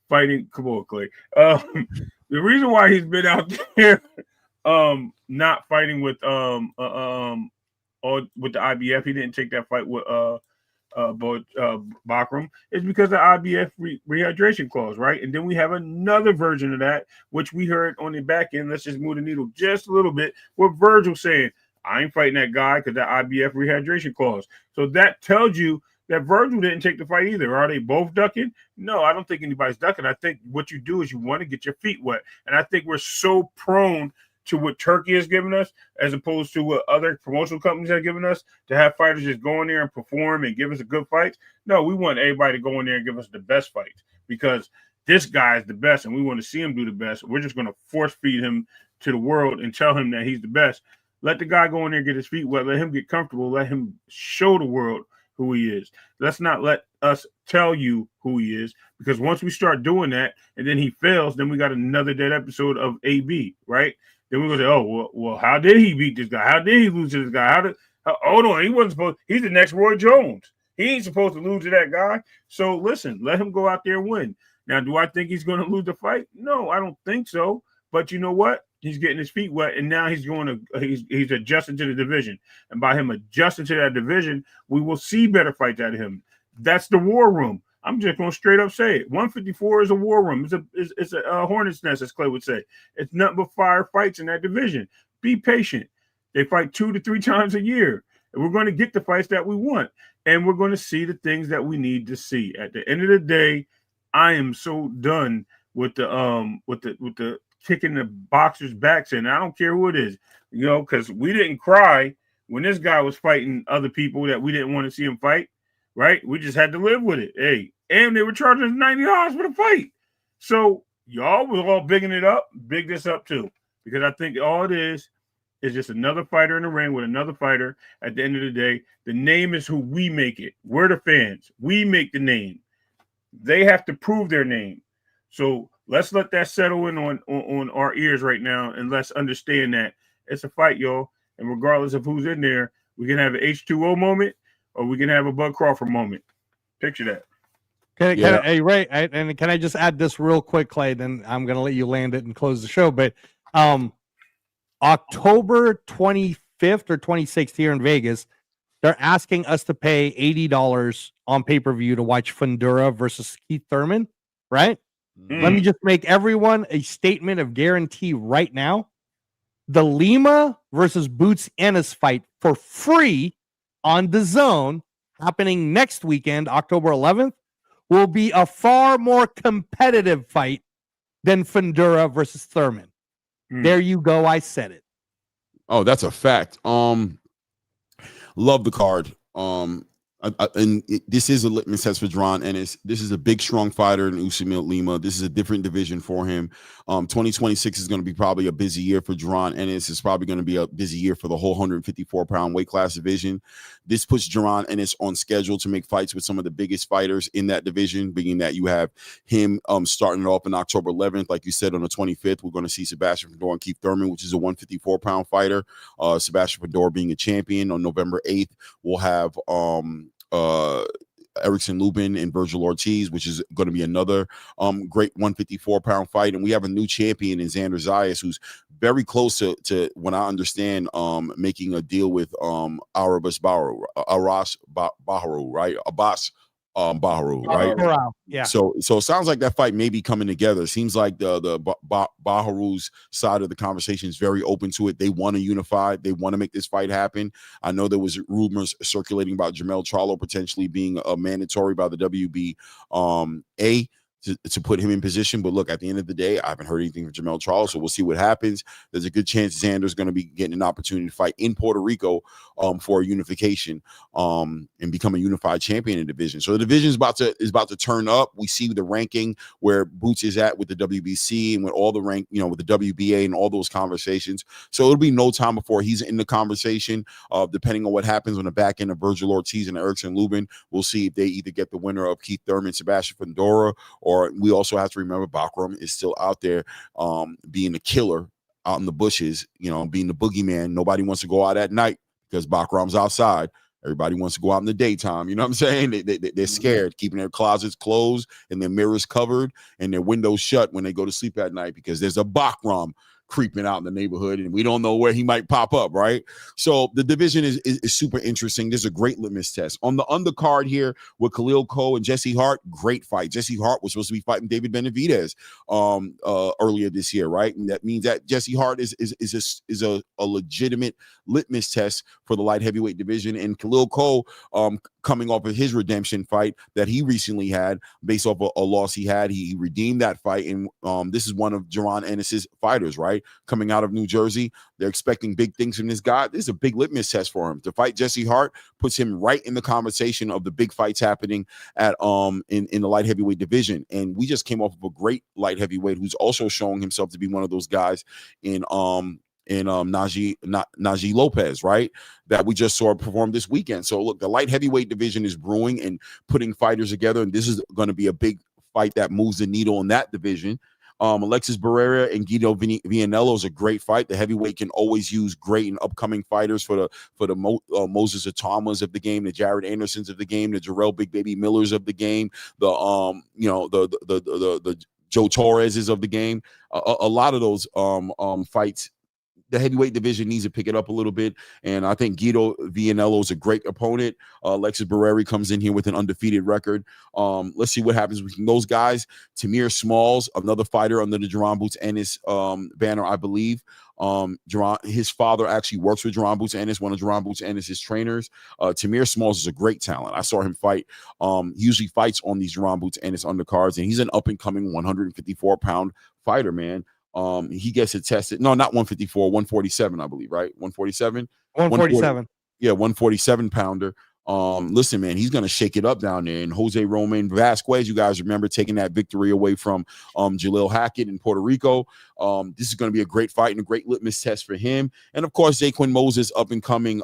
fighting, come on, Clay. The reason why he's been out there not fighting with the IBF, he didn't take that fight with Bakram, is because of the IBF rehydration clause, right? And then we have another version of that, which we heard on the back end. Let's just move the needle just a little bit, with Virgil saying, I ain't fighting that guy because that IBF rehydration clause. So that tells you that Virgil didn't take the fight either. Are they both ducking? No, I don't think anybody's ducking. I think what you do is you want to get your feet wet. And I think we're so prone to what Turkey has given us, as opposed to what other promotional companies have given us, to have fighters just go in there and perform and give us a good fight. No, we want everybody to go in there and give us the best fights, because this guy is the best and we want to see him do the best. We're just going to force feed him to the world and tell him that he's the best. Let the guy go in there and get his feet wet. Let him get comfortable. Let him show the world who he is. Let's not let us tell you who he is, because once we start doing that and then he fails, then we got another dead episode of AB, right? Then we're going to say, oh, well, how did he beat this guy? How did he lose to this guy? Hold on, he wasn't supposed – he's the next Roy Jones. He ain't supposed to lose to that guy. So, listen, let him go out there and win. Now, do I think he's going to lose the fight? No, I don't think so. But you know what? He's getting his feet wet, and now he's adjusting to the division. And by him adjusting to that division, we will see better fights out of him. That's the war room. I'm just going to straight up say it. 154 is a war room. It's a hornet's nest, as Clay would say. It's nothing but fire fights in that division. Be patient. They fight 2 to 3 times a year. And we're going to get the fights that we want. And we're going to see the things that we need to see. At the end of the day, I am so done with the kicking the boxers' backs in. I don't care who it is, because we didn't cry when this guy was fighting other people that we didn't want to see him fight, right? We just had to live with it. Hey, and they were charging us $90 for the fight. So y'all was all bigging it up, big this up too, because I think all it is just another fighter in the ring with another fighter. At the end of the day, the name is who we make it. We're the fans. We make the name. They have to prove their name. So let's let that settle in on our ears right now, and let's understand that it's a fight, y'all. And regardless of who's in there, we can have an H2O moment or we can have a Bud Crawford moment. Picture that. Hey, Ray, and can I just add this real quick, Clay? Then I'm going to let you land it and close the show. But October 25th or 26th here in Vegas, they're asking us to pay $80 on pay-per-view to watch Fundura versus Keith Thurman, right? Let me just make everyone a statement of guarantee right now. The Lima versus Boots Ennis fight for free on DAZN happening next weekend, October 11th, will be a far more competitive fight than Fundura versus Thurman. There you go. I said it. Oh, that's a fact. Love the card. This is a litmus test for Jaron Ennis. This is a big, strong fighter in Usamil Lima. This is a different division for him. 2026 is going to be probably a busy year for Jaron Ennis. It's probably going to be a busy year for the whole 154-pound weight class division. This puts Jaron Ennis on schedule to make fights with some of the biggest fighters in that division, being that you have him starting it off on October 11th. Like you said, on the 25th, we're going to see Sebastian Fedor and Keith Thurman, which is a 154-pound fighter. Sebastian Fedor being a champion. On November 8th, we'll have Erickson Lubin and Virgil Ortiz, which is going to be another great 154-pound fight. And we have a new champion in Xander Zayas, who's very close to when I understand, making a deal with Aras Baharu, right? Abbas Baharu, right? Yeah. So it sounds like that fight may be coming together. It seems like the Baharu's side of the conversation is very open to it. They want to unify. They want to make this fight happen. I know there was rumors circulating about Jermell Charlo potentially being mandatory by the WBA. to put him in position. But look, at the end of the day, I haven't heard anything from Jermell Charles, so we'll see what happens. There's a good chance Xander's going to be getting an opportunity to fight in Puerto Rico for a unification and become a unified champion in the division. So the division is about to turn up. We see the ranking where Boots is at with the WBC and with all the rank, with the WBA and all those conversations. So it'll be no time before he's in the conversation. Depending on what happens on the back end of Virgil Ortiz and Erickson Lubin, we'll see if they either get the winner of Keith Thurman, Sebastian Fundora, or we also have to remember Bakram is still out there being a killer out in the bushes, being the boogeyman. Nobody wants to go out at night because Bakram's outside. Everybody wants to go out in the daytime. You know what I'm saying? They're scared, keeping their closets closed and their mirrors covered and their windows shut when they go to sleep at night because there's a Bakram creeping out in the neighborhood and we don't know where he might pop up, right? So the division is super interesting. There's a great litmus test. On the undercard here with Khalil Coe and Jesse Hart, great fight. Jesse Hart was supposed to be fighting David Benavidez earlier this year, right? And that means that Jesse Hart is a legitimate litmus test for the light heavyweight division. And Khalil Coe, coming off of his redemption fight that he recently had based off a loss he had, he redeemed that fight. And this is one of Jaron Ennis's fighters, right? Coming out of New Jersey. They're expecting big things from this guy. This is a big litmus test for him. To fight Jesse Hart puts him right in the conversation of the big fights happening at in the light heavyweight division. And we just came off of a great light heavyweight who's also showing himself to be one of those guys in Najee Lopez, right? That we just saw perform this weekend. So look, the light heavyweight division is brewing and putting fighters together. And this is going to be a big fight that moves the needle in that division. Alexis Barrera and Guido Vianello is a great fight. The heavyweight can always use great and upcoming fighters for the Moses Atamas of the game, the Jared Andersons of the game, the Jarrell Big Baby Millers of the game, the Joe Torreses of the game. A lot of those fights. The heavyweight division needs to pick it up a little bit, and I think Guido Vianello is a great opponent. Alexis Barrera comes in here with an undefeated record. Let's see what happens with those guys. Tamir Smalls, another fighter under the Jaron Boots Ennis banner, I believe. His father actually works with Jaron Boots Ennis, one of Jaron Boots Ennis' trainers. Tamir Smalls is a great talent. I saw him fight. He usually fights on these Jaron Boots Ennis undercards, and he's an up-and-coming 154-pound fighter, man. He gets it tested. No, not 154, 147, I believe, right? 147? 147. Yeah, 147 pounder. Listen, man, he's gonna shake it up down there. And Jose Roman Vasquez, you guys remember taking that victory away from Jalil Hackett in Puerto Rico. This is gonna be a great fight and a great litmus test for him. And of course, Jaquin Moses, up and coming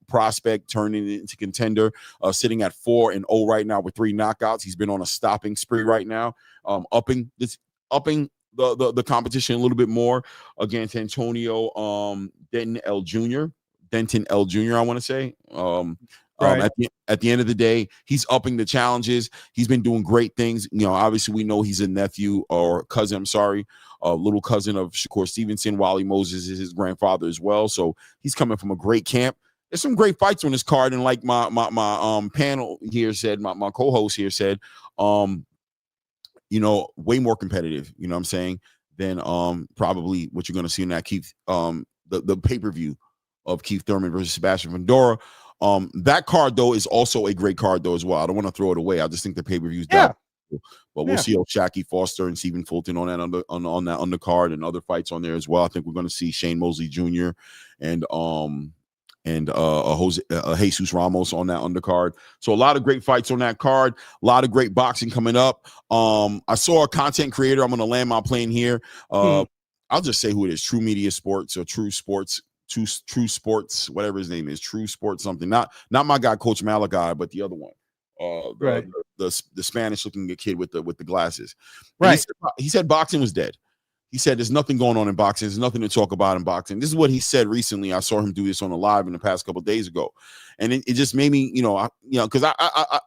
prospect, turning into contender, sitting at 4-0 right now with 3 knockouts. He's been on a stopping spree right now, upping the competition a little bit more against Antonio Denton L. Jr., I want to say. Right. At the end of the day, he's upping the challenges. He's been doing great things. Obviously we know he's a nephew or cousin, little cousin of Shakur Stevenson. Wally Moses is his grandfather as well. So he's coming from a great camp. There's some great fights on this card. And like my panel here said, my co-host here said, way more competitive, you know what I'm saying, than probably what you're going to see in that Keith, the pay-per-view of Keith Thurman versus Sebastian Fundora. That card, though, is also a great card, though, as well. I don't want to throw it away. I just think the pay-per-view is down. But we'll see Shaqy Foster and Stephen Fulton on that undercard and other fights on there as well. I think we're going to see Shane Mosley Jr. and Jesus Ramos on that undercard. So a lot of great fights on that card. A lot of great boxing coming up. I saw a content creator. I'm going to land my plane here. I'll just say who it is. True Media Sports or True Sports, whatever his name is. True Sports something. Not my guy, Coach Malachi, but the other one. Right. The Spanish looking kid with the glasses. Right. He said boxing was dead. He said there's nothing going on in boxing. There's nothing to talk about in boxing. This is what he said recently. I saw him do this on a live in the past couple of days ago. And it just made me, because I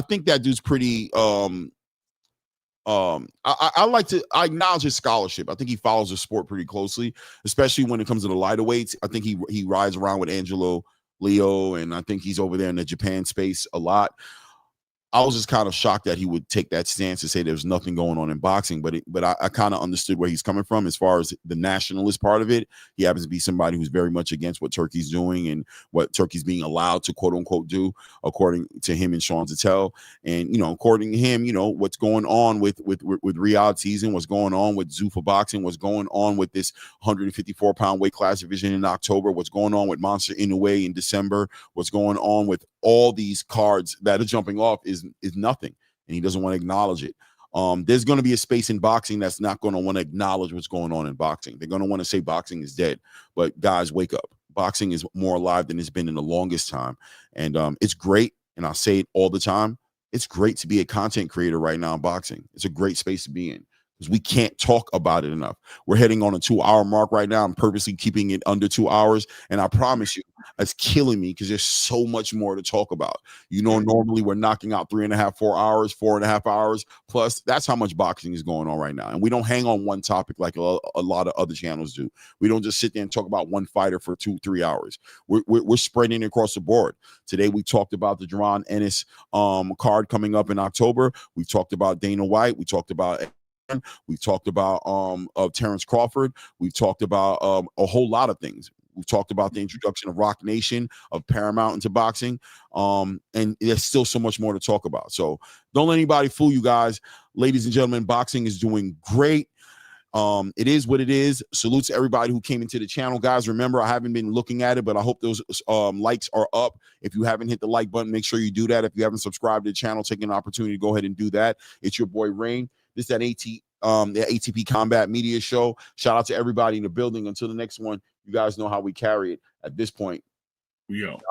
think that dude's pretty I acknowledge his scholarship. I think he follows the sport pretty closely, especially when it comes to the lighter weights. I think he rides around with Angelo Leo, and I think he's over there in the Japan space a lot. I was just kind of shocked that he would take that stance and say there's nothing going on in boxing, but I kind of understood where he's coming from as far as the nationalist part of it. He happens to be somebody who's very much against what Turkey's doing and what Turkey's being allowed to quote unquote do, according to him and Sean Zattel. And, you know, according to him, you know, what's going on with Riyadh season, what's going on with Zuffa boxing, what's going on with this 154-pound weight class division in October, what's going on with Monster Inoue in December, what's going on with all these cards that are jumping off is nothing, and he doesn't want to acknowledge it. There's going to be a space in boxing that's not going to want to acknowledge what's going on in boxing. They're going to want to say boxing is dead, but guys, wake up. Boxing is more alive than it's been in the longest time, and it's great, and I say it all the time. It's great to be a content creator right now in boxing. It's a great space to be in because we can't talk about it enough. We're heading on a 2-hour mark right now. I'm purposely keeping it under 2 hours, and I promise you, it's killing me because there's so much more to talk about. You know, normally we're knocking out 3.5, 4 hours, 4.5 hours plus. That's how much boxing is going on right now, and we don't hang on one topic like a lot of other channels do. We don't just sit there and talk about one fighter for 2-3 hours. We're spreading across the board. Today we talked about the Duran Ennis card coming up in October. We talked about Dana White. We talked about Terrence Crawford. We've talked about a whole lot of things. We've talked about the introduction of Rock Nation, of Paramount into boxing, and there's still so much more to talk about. So don't let anybody fool you guys. Ladies and gentlemen, boxing is doing great. It is what it is. Salute to everybody who came into the channel. Guys, remember, I haven't been looking at it, but I hope those likes are up. If you haven't hit the like button, make sure you do that. If you haven't subscribed to the channel, take an opportunity to go ahead and do that. It's your boy Rain. This is that ATP Combat Media Show. Shout out to everybody in the building. Until the next one, you guys know how we carry it. At this point, we out.